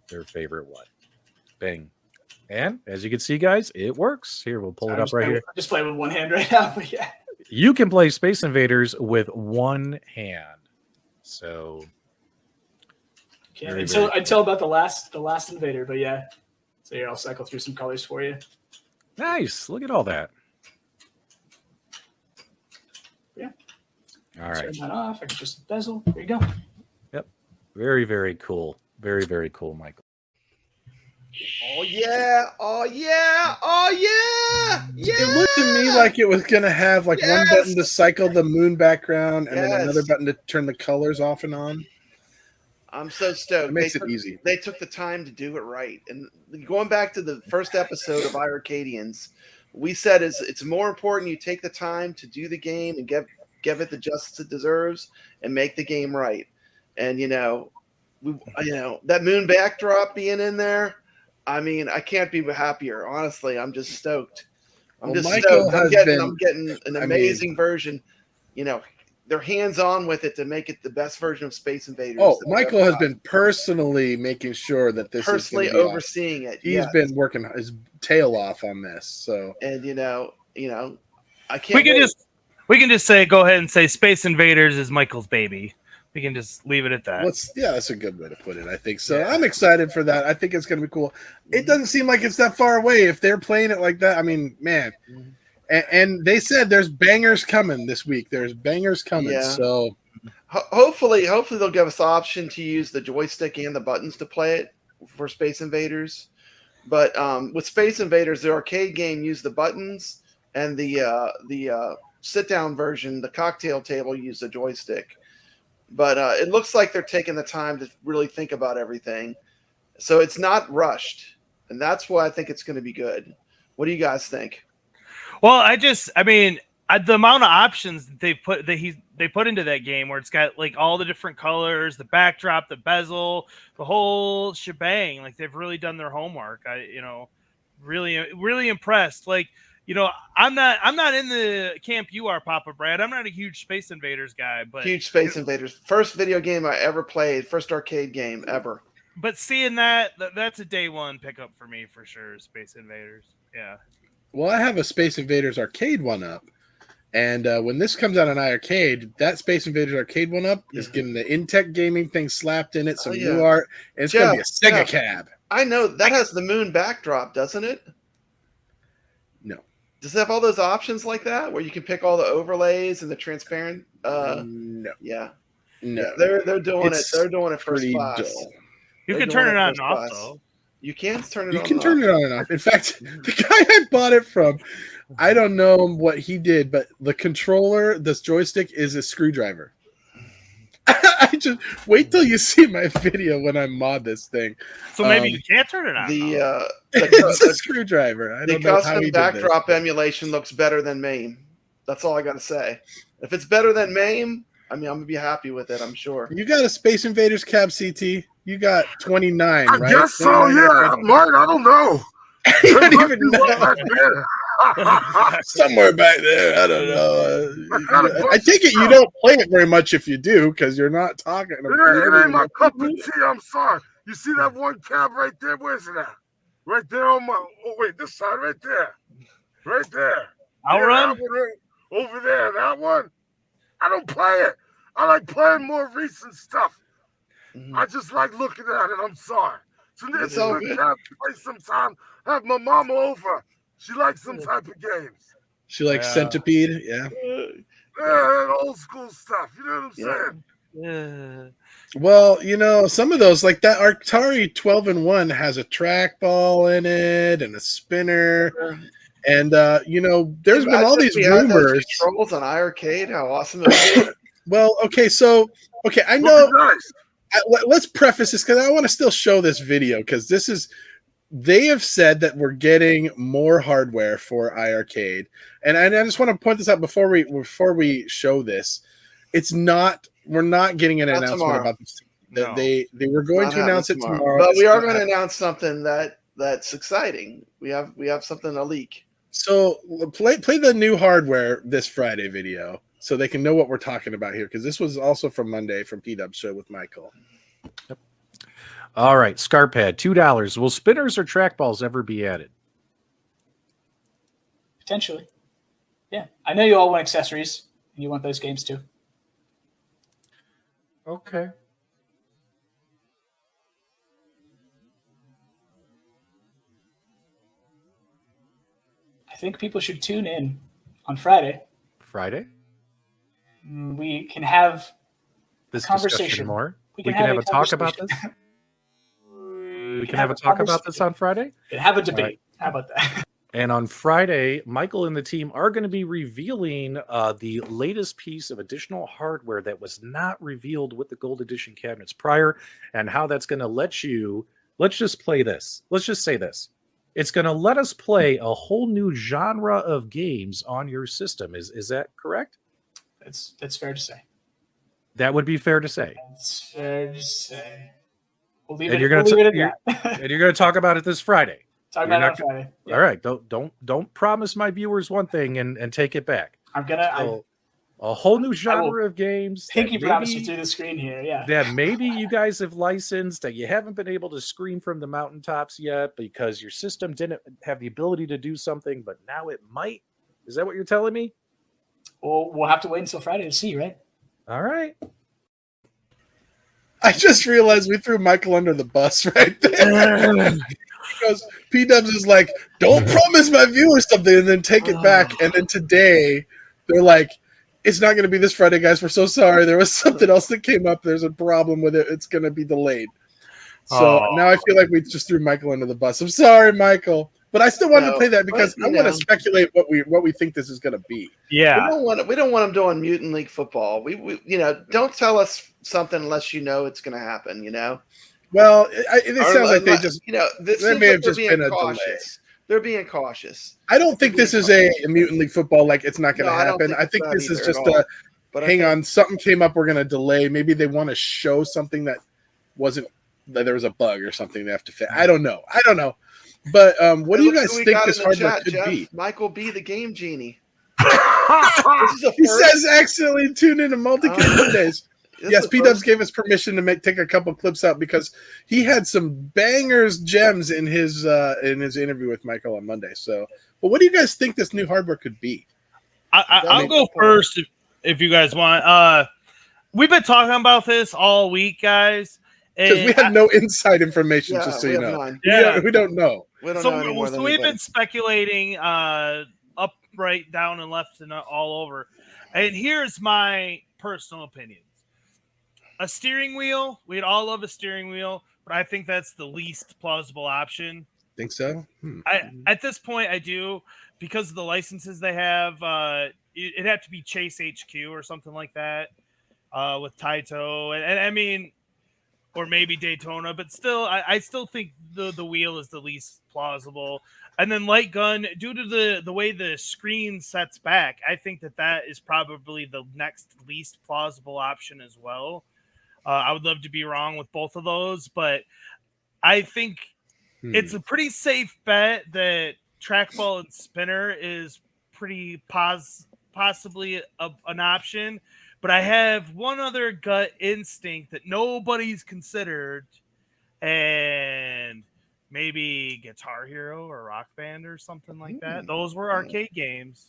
their favorite one. Bang. And as you can see, guys, it works. Here, we'll pull it up right here. I'm just playing with one hand right now, but yeah. You can play Space Invaders with one hand. So until about the last invader, but yeah. So here, I'll cycle through some colors for you. Nice. Look at all that. Yeah. All right. Turn that off. I can just bezel. There you go. Yep. Very, very cool. Very, very cool, Michael. Oh yeah! Oh yeah! Oh yeah! Yeah! It looked to me like it was gonna have like one button to cycle the moon background and then another button to turn the colors off and on. I'm so stoked. It makes it easy. They took the time to do it right. And going back to the first episode of iiRcadians, we said it's more important you take the time to do the game and give it the justice it deserves and make the game right. And that moon backdrop being in there. I mean, I can't be happier. Honestly, I'm just stoked. I'm stoked. I'm getting an amazing version. They're hands-on with it to make it the best version of Space Invaders. Oh, Michael has been personally making sure that this personally is personally overseeing it. He's been working his tail off on this. So, and I can't. We can just say, go ahead and say, Space Invaders is Michael's baby. We can just leave it at that. That's a good way to put it, I think. So I'm excited for that. I think it's going to be cool. It doesn't seem like it's that far away. If they're playing it like that, I mean, man. And they said there's bangers coming this week. There's bangers coming. Yeah. So hopefully they'll give us the option to use the joystick and the buttons to play it for Space Invaders. But with Space Invaders, the arcade game used the buttons, and the sit-down version, the cocktail table, used the joystick. But it looks like they're taking the time to really think about everything. So it's not rushed. And that's why I think it's going to be good. What do you guys think? Well, the amount of options that they put into that game, where it's got like all the different colors, the backdrop, the bezel, the whole shebang. Like they've really done their homework. Really, really impressed. Like You know, I'm not in the camp you are, Papa Brad. I'm not a huge Space Invaders guy, but Huge Space Invaders. First video game I ever played. First arcade game ever. But seeing that's a day one pickup for me for sure. Space Invaders. Yeah. Well, I have a Space Invaders arcade one up. And when this comes out on iiRcade, that Space Invaders arcade one up is getting the Intech gaming thing slapped in it, some new art, and it's going to be a Sega cab. I know that has the moon backdrop, doesn't it? No. Does it have all those options like that where you can pick all the overlays and the transparent? No. Yeah. No. Yeah, they're doing it. They're doing it first class. Dull. You can turn it on and off though. You can turn it on. You can turn it on and off. In fact, the guy I bought it from, I don't know what he did, but the controller, this joystick is a screwdriver. I just wait till you see my video when I mod this thing. So maybe you can't turn it on. It's a screwdriver. I don't know how custom he did backdrop this. emulation looks better than MAME. That's all I got to say. If it's better than MAME, I mean, I'm gonna be happy with it. I'm sure. You got a Space Invaders cab, CT? You got 29, right? I guess so, yeah. Mine, I don't know. You don't even know. Somewhere back there. I don't know. I take it you don't play it very much if you do, because you're not talking. It ain't my cup of tea. I'm sorry. You see that one cab right there? Where's it at? Right there on my. Oh wait, this side right there. Right there. Outrun? Over there. That one. I don't play it. I like playing more recent stuff. I just like looking at it. I'm sorry. So this is a cab play sometime. Have my mama over. She likes some type of games. She likes Centipede, yeah. Yeah, old school stuff. You know what I'm saying? Well, you know, some of those, like that Atari 12-in-1 has a trackball in it and a spinner. And, you know, there's been all these rumors. Controls on iiRcade, how awesome it is. Well, okay, so, I know. Let's preface this because I want to still show this video because this is. They have said that we're getting more hardware for iiRcade, and I just want to point this out before we show this. It's not. We're not getting an announcement tomorrow. about this. No. They were going to announce it tomorrow, but we are going to announce something that's exciting. We have something to leak. So play the new hardware this Friday video so they can know what we're talking about here because this was also from Monday from P-Dub's show with Michael. Yep. All right, ScarPad, $2. Will spinners or trackballs ever be added? Potentially. Yeah. I know you all want accessories, and you want those games too. Okay. I think people should tune in on Friday. Friday? We can have this a conversation discussion more. We can have a talk about this. We can have a talk about this on Friday. We can have a debate. Right. How about that? And on Friday, Michael and the team are going to be revealing the latest piece of additional hardware that was not revealed with the Gold Edition cabinets prior, and how that's going to let you. Let's just play this. Let's just say this. It's going to let us play a whole new genre of games on your system. Is that correct? That's fair to say. That would be fair to say. That's fair to say. We'll leave And it, you're going we'll leave it to at that. and you're going to talk about it this Friday. Talk about it on Friday. Yeah. All right. Don't promise my viewers one thing and take it back. I'm gonna a whole new genre of games. Pinky promise you through the screen here. Yeah. That maybe you guys have licensed that you haven't been able to screen from the mountaintops yet because your system didn't have the ability to do something, but now it might. Is that what you're telling me? Well, we'll have to wait until Friday to see, right? All right. I just realized we threw Michael under the bus right there. Because P-Dubs is like, don't promise my viewers something and then take it back. And then today, they're like, it's not going to be this Friday, guys. We're so sorry. There was something else that came up. There's a problem with it. It's going to be delayed. So now I feel like we just threw Michael under the bus. I'm sorry, Michael. But I still wanted to play that because I want to speculate what we think this is going to be. Yeah, we don't want them doing Mutant League football. We don't tell us something unless you know it's going to it know. Well, it sounds like they just there may have just been a delay. They're being cautious. I don't think this is a Mutant League football. Like it's not going to happen. I think this is just hang on. Something came up. We're going to delay. Maybe they want to show something that wasn't there was a bug or something they have to fix. I don't know. But what do you guys think this hardware could be? Michael B, the game genie. He says accidentally tune into Multi-King Mondays. Yes, P-Dubs gave us permission to take a couple clips out because he had some bangers, gems in his interview with Michael on Monday. So, but what do you guys think this new hardware could be? I'll go first if you guys want. We've been talking about this all week, guys. Because we have no inside information, just so you know. We don't know. So we've been speculating up, right, down, and left, and all over. And here's my personal opinions. A steering wheel. We'd all love a steering wheel, but I think that's the least plausible option. Think so? At this point, I do, because of the licenses they have. It'd have to be Chase HQ or something like that with Taito. And I mean, or maybe Daytona, but still, I still think the wheel is the least plausible. And then light gun, due to the way the screen sets back, I think that is probably the next least plausible option as well. I would love to be wrong with both of those, but I think it's a pretty safe bet that trackball and spinner is pretty possibly an option. But I have one other gut instinct that nobody's considered, and maybe Guitar Hero or Rock Band or something like that. Those were arcade games.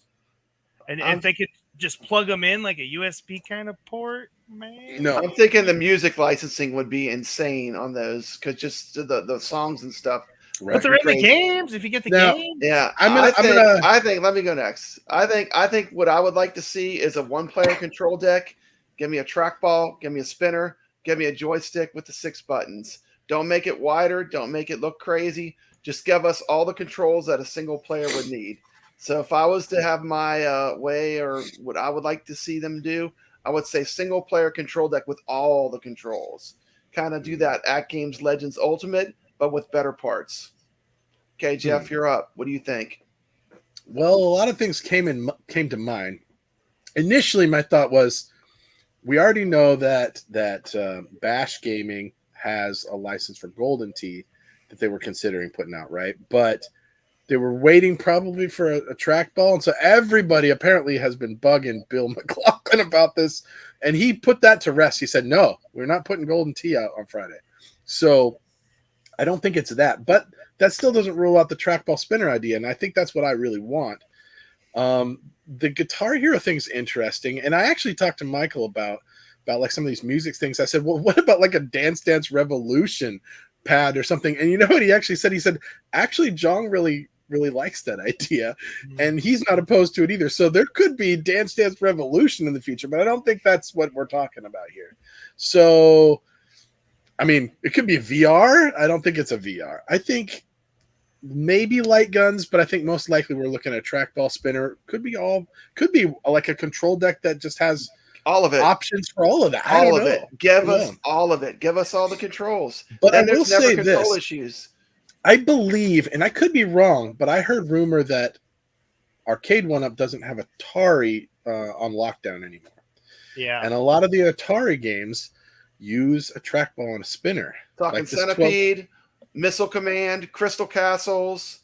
And if they could just plug them in like a USB kind of port, man. No, I'm thinking the music licensing would be insane on those, because just the songs and stuff. Right. But they're in the games. If you get the game, yeah. I think. Let me go next. I think what I would like to see is a one-player control deck. Give me a trackball. Give me a spinner. Give me a joystick with the 6 buttons. Don't make it wider. Don't make it look crazy. Just give us all the controls that a single player would need. So if I was to have my way, or what I would like to see them do, I would say single player control deck with all the controls. Kind of do that at Games Legends Ultimate, but with better parts. Okay, Jeff, you're up. What do you think? Well, a lot of things came to mind. Initially, my thought was, we already know that Bash Gaming has a license for Golden Tee that they were considering putting out, right? But they were waiting probably for a trackball, and so everybody apparently has been bugging Bill McLaughlin about this, and he put that to rest. He said, "No, we're not putting Golden Tee out on Friday." So I don't think it's that, but that still doesn't rule out the trackball spinner idea, and I think that's what I really want. The Guitar Hero thing's interesting, and I actually talked to Michael about like some of these music things. I said, well, what about like a Dance Dance Revolution pad or something? And you know what he actually said? He said, actually, Jong really likes that idea, and he's not opposed to it either. So there could be Dance Dance Revolution in the future, but I don't think that's what we're talking about here. So, I mean, it could be VR. I don't think it's a VR. I think maybe light guns, but I think most likely we're looking at a trackball spinner. Could be like a control deck that just has all of it, options for all of that. All of it. Give us all of it. Give us all the controls. But then I will say this: issues. I believe, and I could be wrong, but I heard rumor that Arcade 1-Up doesn't have Atari on lockdown anymore. Yeah, and a lot of the Atari games use a trackball and a spinner. Talking like Centipede, Missile Command, Crystal Castles.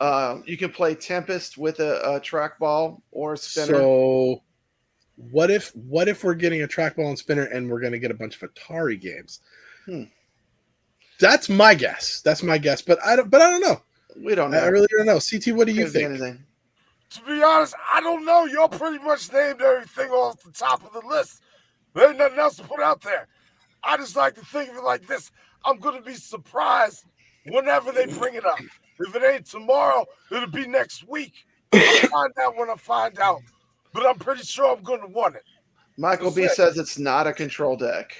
You can play Tempest with a trackball or a spinner. So what if we're getting a trackball and spinner and we're going to get a bunch of Atari games? That's my guess. But I don't know. We don't know. I really don't know. CT, what do you think? To be honest, I don't know. Y'all pretty much named everything off the top of the list. There ain't nothing else to put out there. I just like to think of it like this. I'm going to be surprised whenever they bring it up. If it ain't tomorrow, it'll be next week. I'll find out when I find out. But I'm pretty sure I'm going to want it. Michael B says it's not a control deck.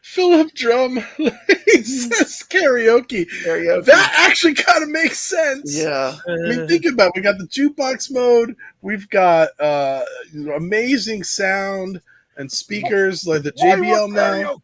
Philip Drum, he says karaoke. That actually kind of makes sense. Yeah. I mean, think about it. We got the jukebox mode. We've got amazing sound and speakers like the JBL now.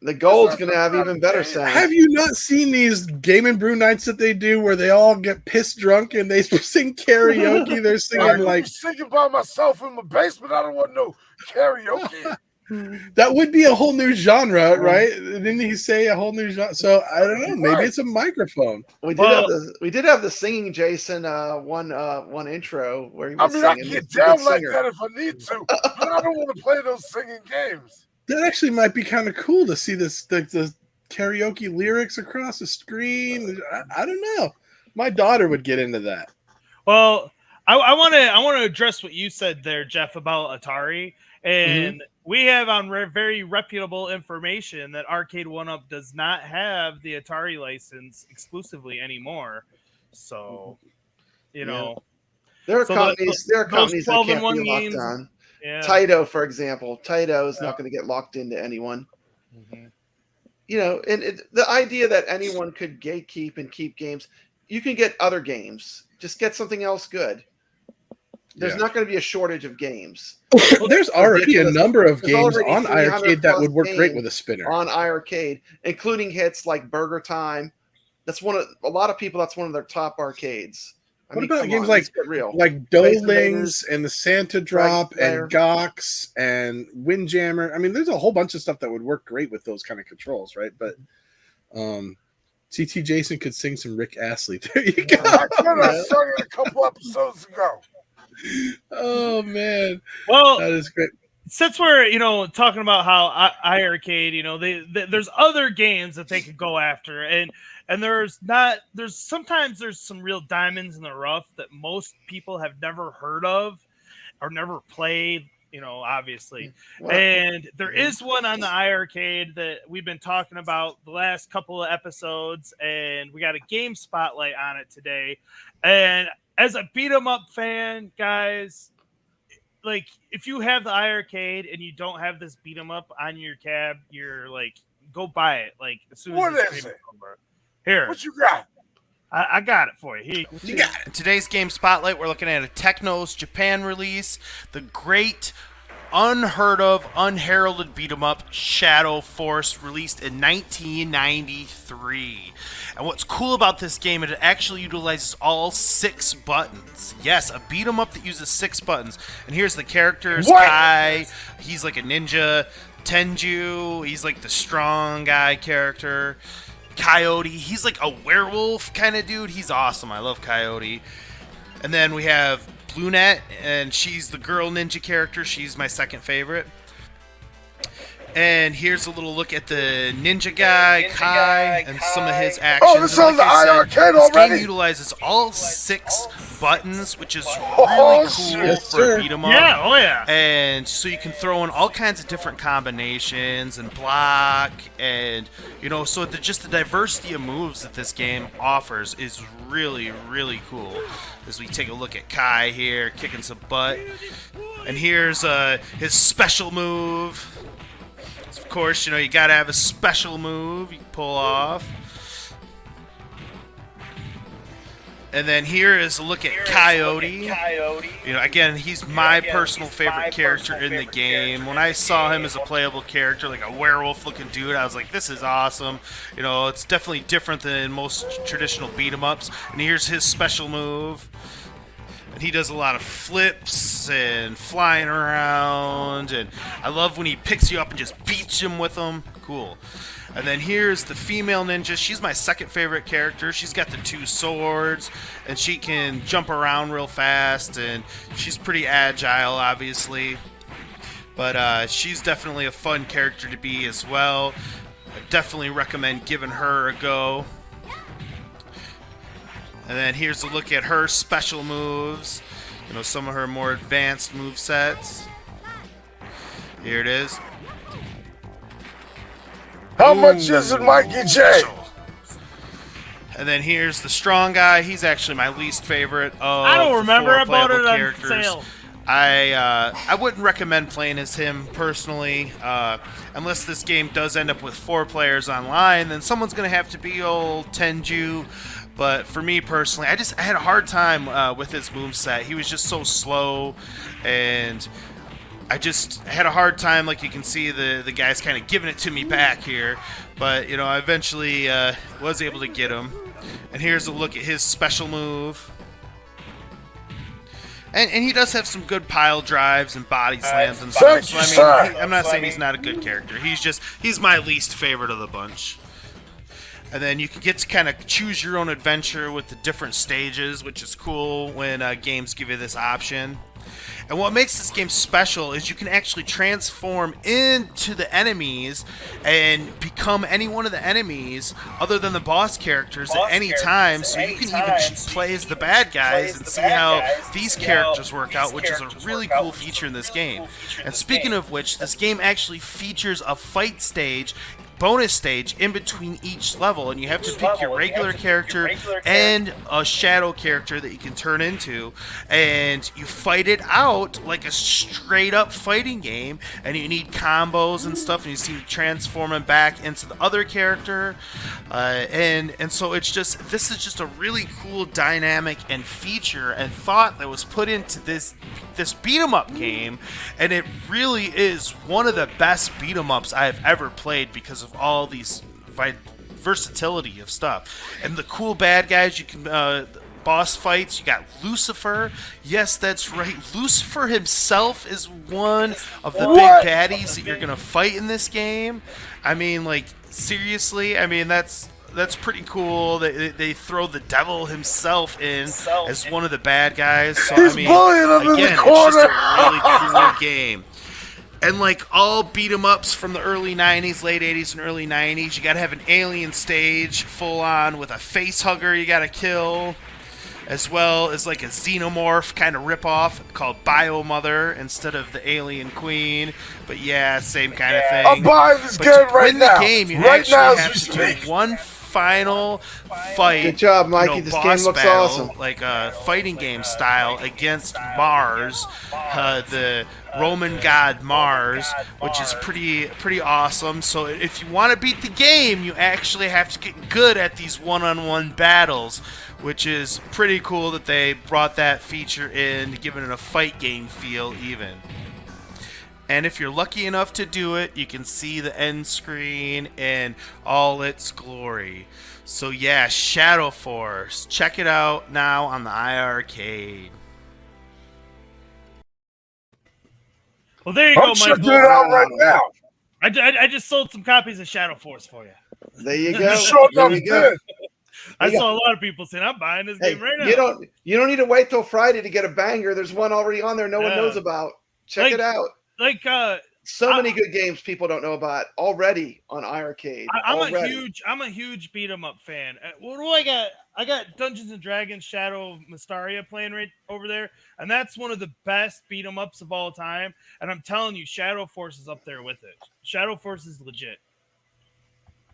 The Gold's going to have even better sound. Have you not seen these Game and Brew nights that they do where they all get pissed drunk and they sing karaoke? They're singing I'm singing by myself in my basement. I don't want no karaoke. That would be a whole new genre, right? Didn't he say a whole new genre? So I don't know. Maybe it's a microphone. We did have the singing Jason one intro where he I was mean, I singing. can get He's a down good like singer. that if I need to, but I don't want to play those singing games. That actually might be kind of cool to see this the karaoke lyrics across the screen. I don't know. My daughter would get into that. Well, I want to address what you said there, Jeff, about Atari, and we have on very reputable information that Arcade 1-Up does not have the Atari license exclusively anymore. So, you know, there are companies that can't be 12-in-1 locked games. on. Yeah. Taito, for example, Taito is not going to get locked into anyone. You know, and the idea that anyone could gatekeep and keep games, you can get other games. Just get something else good. There's not going to be a shortage of games. There's already a number of There's games already on 300 iiRcade that plus would work great games with a spinner. on iiRcade, including hits like Burger Time. That's a lot of people. That's one of their top arcades. What about games like Dolings and the Santa Drop and Gox and Windjammer? I mean, there's a whole bunch of stuff that would work great with those kind of controls, right? But CT Jason could sing some Rick Astley. There you go. I sung it a couple episodes ago. Oh man, well, that is great. Since we're talking about how iiRcade, there's other games that they could go after, and sometimes there's some real diamonds in the rough that most people have never heard of or never played, obviously. And there is one on the iiRcade that we've been talking about the last couple of episodes, and we got a game spotlight on it today. And as a beat 'em up fan, guys, like if you have the iiRcade and you don't have this beat 'em up on your cab, you're like, go buy it. Like as soon as What this is game it? over. Here. What you got? I got it for you. You got it. In today's game spotlight, we're looking at a Technos Japan release, the great, unheard of, unheralded beat 'em up Shadow Force, released in 1993. And what's cool about this game is it actually utilizes all 6 buttons. Yes, a beat 'em up that uses 6 buttons. And here's the characters. Kai, he's like a ninja. Tenju, he's like the strong guy character. Coyote, he's like a werewolf kind of dude. He's awesome. I love Coyote. And then we have Bluenet, and she's the girl ninja character. She's my second favorite. And here's a little look at the ninja guy, Kai, and some of his actions. Oh, this is on the iiRcade already? This game utilizes all 6 buttons, which is really cool for a beat 'em up. Yeah, oh yeah. And so you can throw in all kinds of different combinations and block, and so just the diversity of moves that this game offers is really, really cool. As we take a look at Kai here, kicking some butt. And here's his special move. Of course, you gotta have a special move you can pull off. And then here is a look at Coyote. Again, he's my personal favorite character in the game. When I saw him as a playable character, like a werewolf-looking dude, I was like, this is awesome. It's definitely different than most traditional beat-em-ups. And here's his special move. And he does a lot of flips and flying around. And I love when he picks you up and just beats him with them. Cool. And then here's the female ninja. She's my second favorite character. She's got the 2 swords, and she can jump around real fast, and she's pretty agile, obviously. But she's definitely a fun character to be as well. I definitely recommend giving her a go. And then here's a look at her special moves. Some of her more advanced move sets. Here it is. How much is it, Mikey J? And then here's the strong guy. He's actually my least favorite of I don't remember the 4 about it playable on characters. sale. I wouldn't recommend playing as him personally, unless this game does end up with 4 players online. Then someone's gonna have to be old Tenju. But for me personally, I had a hard time with his moveset. He was just so slow, and I just had a hard time. Like you can see, the guy's kind of giving it to me back here. But I eventually was able to get him. And here's a look at his special move. And he does have some good pile drives and body slams and stuff. So I mean, I'm not saying he's not a good character. He's my least favorite of the bunch. And then you can get to kind of choose your own adventure with the different stages, which is cool when games give you this option. And what makes this game special is you can actually transform into the enemies and become any one of the enemies other than the boss characters at any time. So you can even play as the bad guys and see how these characters work out, which is a really cool feature in this game. And speaking of which, this game actually features a fight stage, bonus stage in between each level, and you have to pick your regular character and a shadow character that you can turn into, and you fight it out like a straight up fighting game, and you need combos and stuff, and you see transforming back into the other character, and so this is just a really cool dynamic and feature and thought that was put into this beat 'em up game, and it really is one of the best beat 'em ups I have ever played because of all these versatility of stuff and the cool bad guys you can boss fights. You got Lucifer. Yes, that's right. Lucifer himself is one of the big baddies that you're gonna fight in this game. I mean, like, seriously, I mean, that's pretty cool. They throw the devil himself in as one of the bad guys. So I mean, again, it's just a really cool game. And like all beat 'em ups from the early 90s, late 80s and early 90s, you gotta have an alien stage full on with a face hugger you gotta kill, as well as like a xenomorph kind of ripoff called Biomother instead of the Alien Queen. But yeah, same kind of thing. I'm buying this game right now. The game, you actually have to do one final fight. Good job, Mikey. This game looks awesome. Like a fighting game style against Mars, the Roman god Mars, which is pretty awesome. So if you want to beat the game, you actually have to get good at these one-on-one battles, which is pretty cool that they brought that feature in, giving it a fight game feel even. And if you're lucky enough to do it, you can see the end screen in all its glory. So yeah, Shadow Force. Check it out now on the iiRcade. Well, there you go, Michael. Checking it out right now. I just sold some copies of Shadow Force for you. There you go. I saw a lot of people saying, "I'm buying this game right now." You don't need to wait till Friday to get a banger. There's one already on there no one knows about. Check it out. So many good games people don't know about already on iiRcade. I'm a huge beat 'em up fan. What do I got? I got Dungeons and Dragons Shadow of Mystaria playing right over there, and that's one of the best beat 'em ups of all time. And I'm telling you, Shadow Force is up there with it. Shadow Force is legit.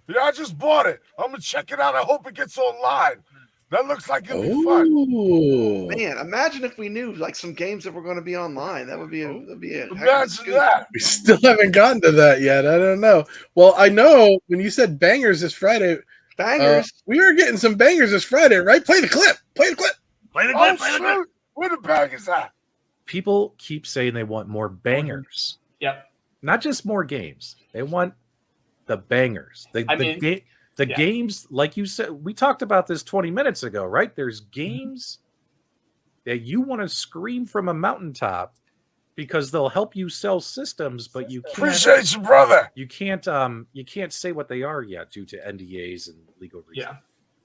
Yeah, I just bought it. I'm gonna check it out. I hope it gets online. That looks like it'll be fun. Man, imagine if we knew like some games that were going to be online. That would be a imagine that. We still haven't gotten to that yet. I don't know. Well, I know when you said bangers this Friday, we were getting some bangers this Friday, right? Play the clip. Play the clip. Play the clip. Play the clip. Where the bangers at? People keep saying they want more bangers. Yep. Not just more games. They want the bangers. The games, like you said, we talked about this 20 minutes ago, right? There's games that you want to scream from a mountaintop because they'll help you sell systems, but you can't. Appreciate you, brother. You can't say what they are yet due to NDAs and legal reasons. Yeah.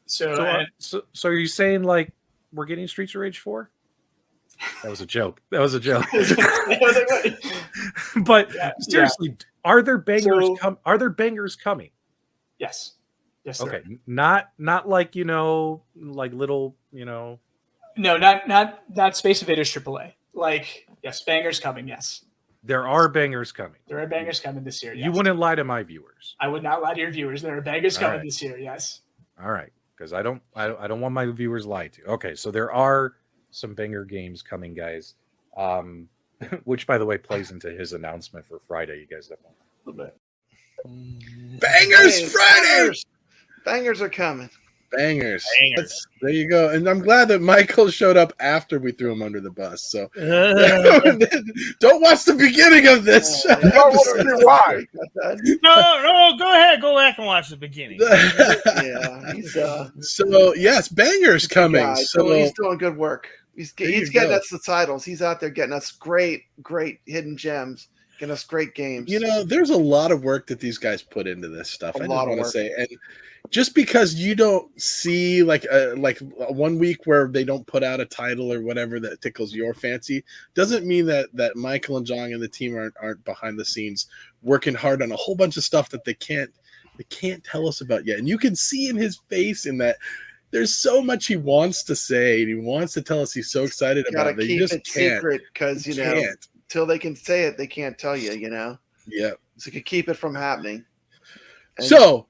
So are you saying like we're getting Streets of Rage 4? That was a joke. But seriously, are there bangers? Are there bangers coming? Yes. Yes. Okay. Not like like little No, not Space Invaders AAA. Like, yes, bangers coming. Yes. There are bangers coming. There are bangers coming this year. Yes. You wouldn't lie to my viewers. I would not lie to your viewers. There are bangers coming this year. Yes. All right, because I don't want my viewers lied to. Okay, so there are some banger games coming, guys. Which, by the way, plays into his announcement for Friday. You guys definitely a little bit. Bangers Friday. Bangers are coming. Bangers. There you go. And I'm glad that Michael showed up after we threw him under the bus. So don't watch the beginning of this. Why? No, go ahead. Go back and watch the beginning. Yeah. So yes, bangers coming. So he's doing good work. He's getting us the titles. He's out there getting us great hidden gems, getting us great games. There's a lot of work that these guys put into this stuff. I just want to say, and just because you don't see like a 1 week where they don't put out a title or whatever that tickles your fancy, doesn't mean that Michael and John and the team aren't behind the scenes working hard on a whole bunch of stuff that they can't tell us about yet. And you can see in his face in that there's so much he wants to say and he wants to tell us he's so excited about it. Keep it secret because till they can say it, they can't tell you. Yeah. So you can keep it from happening. So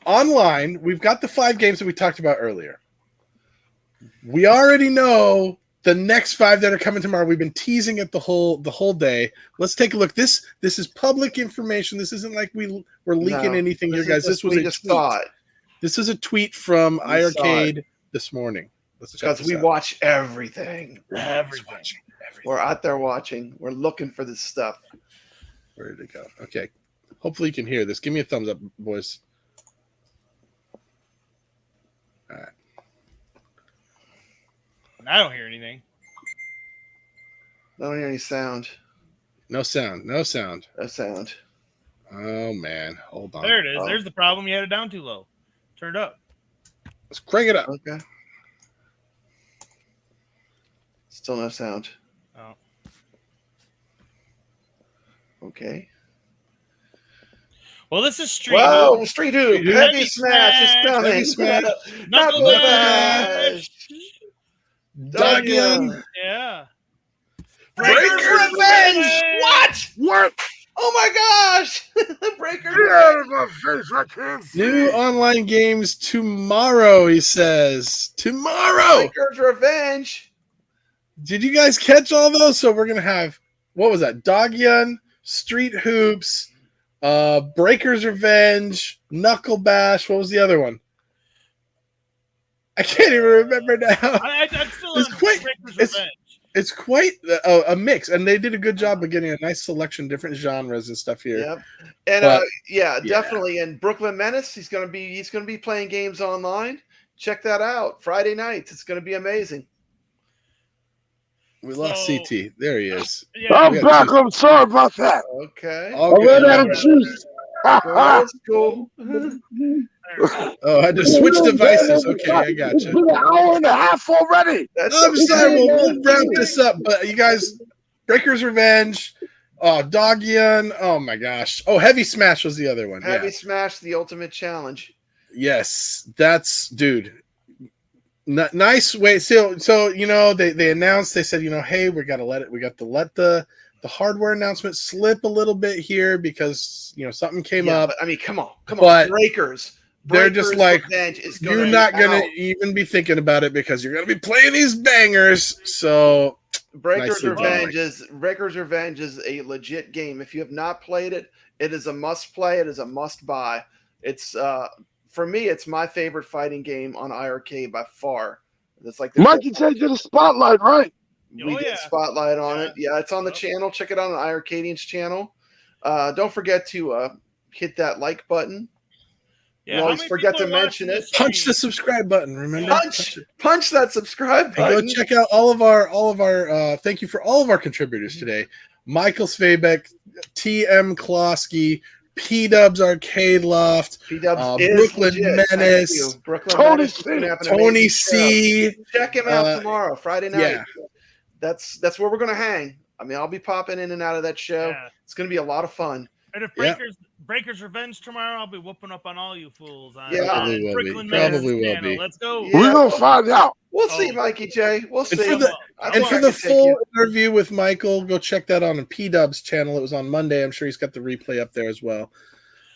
online, we've got the 5 games that we talked about earlier. We already know the next 5 that are coming tomorrow. We've been teasing it the whole day. Let's take a look. This is public information. This isn't like we're leaking anything here, guys. This was a tweet. This is a tweet from iiRcade this morning. Because we watch everything. We're out there watching. We're looking for this stuff. Where did it go? Okay. Hopefully you can hear this. Give me a thumbs up, boys. All right. I don't hear anything. I don't hear any sound. No sound. No sound. Oh, man. Hold on. There it is. There's the problem. You had it down too low. Turn it up. Let's crank it up. Okay. Still no sound. Oh. Okay. Well, this is Street Whoa, Street Hoop. Heavy Smash is coming. Heavy Smash. Knuckle Bash. Duggan. Yeah. Breaker's Revenge. What? Oh my gosh! Breaker's Revenge. New online games tomorrow, he says. Tomorrow! Breaker's Revenge. Did you guys catch all those? So we're going to have, what was that? Dogyan, Street Hoops, Breaker's Revenge, Knuckle Bash. What was the other one? I can't even remember now. I'm still on Breaker's Revenge. It's quite a mix, and they did a good job of getting a nice selection, different genres and stuff here. Yep, and definitely. And Brooklyn Menace, he's gonna be playing games online. Check that out. Friday nights, it's gonna be amazing. We lost CT. There he is. I'm back. I'm sorry about that. Okay. All I ran out of juice. That's cool. Oh, I had to switch devices. Okay, I got you. It's been an hour and a half already. I'm sorry. We'll wrap this up. But you guys, Breaker's Revenge, Dogyan. Oh my gosh. Oh, Heavy Smash was the other one. Heavy Smash, the ultimate challenge. Yes, that's dude. Nice way. So they announced. They said, hey, we got to let the hardware announcement slip a little bit here because something came up. But, I mean, come on, But Breakers. They're just like, you're not going to out. even be thinking about it because you're going to be playing these bangers. So Breaker's Revenge is a legit game. If you have not played it, it is a must play. It is a must buy. It's for me, it's my favorite fighting game on iiRcade by far. It's like Mikey J did a spotlight, right? We did spotlight on it. Yeah, it's on the channel. Check it out on iiRcadians channel. Don't forget to hit that like button. Yeah, you always forget to mention it. Punch the subscribe button. Remember, punch that subscribe button. And go check out all of our. Thank you for all of our contributors today: Michael Svabek, TM Klosky, P-Dubs Arcade Loft, Brooklyn Menace, Tony C. Check him out tomorrow, Friday night. Yeah. That's where we're gonna hang. I mean, I'll be popping in and out of that show. Yeah. It's gonna be a lot of fun. And if Breaker's Revenge tomorrow, I'll be whooping up on all you fools. Probably will be. Let's go. Yeah. We're gonna find out. We'll see, Mikey J. We'll see. And for the full interview with Michael, go check that on P-Dub's channel. It was on Monday. I'm sure he's got the replay up there as well.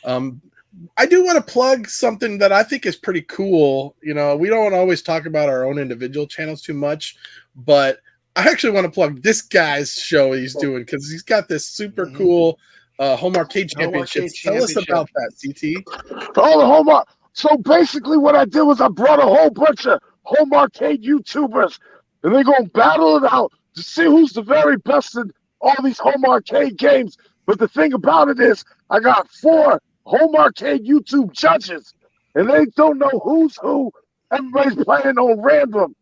I do want to plug something that I think is pretty cool. We don't always talk about our own individual channels too much, but I actually want to plug this guy's show he's doing because he's got this super cool Home Arcade Championships. Tell us about that, CT. Oh, the Home Arcade. So basically what I did was I brought a whole bunch of Home Arcade YouTubers, and they're going to battle it out to see who's the very best in all these Home Arcade games. But the thing about it is I got 4 Home Arcade YouTube judges, and they don't know who's who. Everybody's playing on random.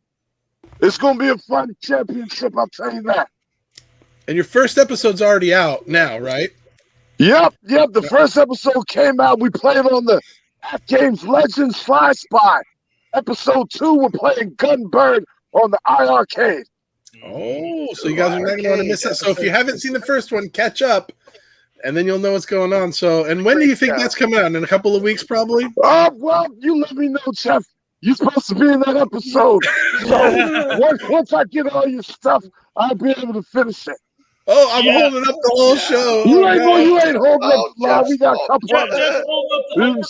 It's going to be a fun championship, I'll tell you that. And your first episode's already out now, right? Yep. The first episode came out. We played on the At Games Legends Fly Spy. Episode 2, we're playing Gunbird on the iiRcade. Oh, so you guys are not going to want to miss it. So if you haven't seen the first one, catch up, and then you'll know what's going on. So, and when do you think that's coming out? In a couple of weeks, probably? Oh, well, you let me know, Jeff. You're supposed to be in that episode. So once I get all your stuff, I'll be able to finish it. Oh, I'm holding up the whole show. You ain't holding up the line. We got a couple of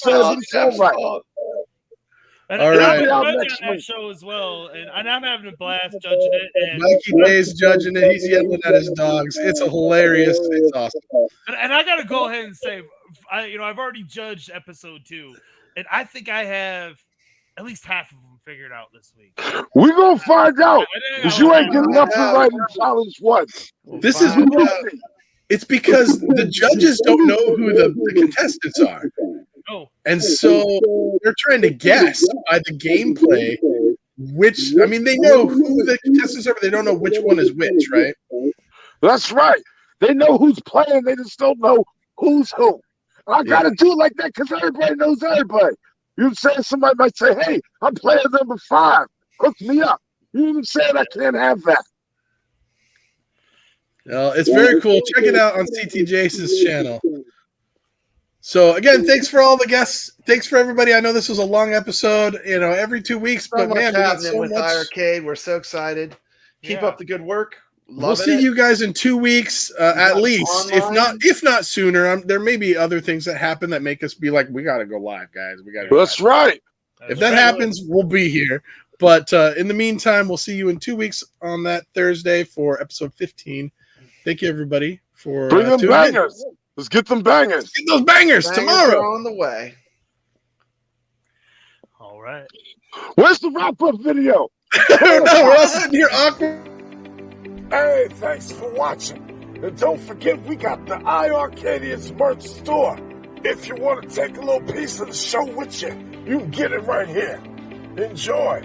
Jeff's all right. And All I'm right. judging that show as well, and I'm having a blast judging it. And Mikey Day's judging it. He's yelling at his dogs. It's hilarious. It's awesome. And I got to go ahead and say, I've already judged episode 2, and I think I have at least half of them figured out this week. We're going to find out, because you ain't getting nothing right in challenge 1. This is it's because the judges don't know who the contestants are. Oh. And so they're trying to guess by the gameplay they know who the contestants are, but they don't know which one is which, right? That's right. They know who's playing, they just don't know who's who. And I got to do it like that because everybody knows everybody. You know what I'm saying? Somebody might say, hey, I'm player number 5. Hook me up. You know what I'm saying? I can't have that. Well, it's very cool. Check it out on CT Jason's channel. So again, thanks for all the guests. Thanks for everybody. I know this was a long episode, every 2 weeks, So but much man, we got happening so with much. iiRcade. We're so excited. Keep up the good work. We'll see you guys in 2 weeks, at least. Online. If not sooner. There may be other things that happen that make us be like, we got to go live, guys. We got to. That's right. If that happens, we'll be here. But in the meantime, we'll see you in 2 weeks on that Thursday for episode 15. Thank you, everybody, for bring them tuning bangers. in. Let's get them bangers. Let's get those bangers tomorrow. Are on the way. All right. Where's the wrap-up video? No, we're all sitting here awkward. Hey, thanks for watching. And don't forget, we got the iiRcadians merch store. If you want to take a little piece of the show with you, you can get it right here. Enjoy.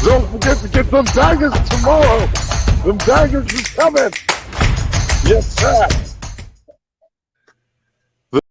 Don't forget to get them bangers tomorrow. Them bangers is coming. Yes, sir.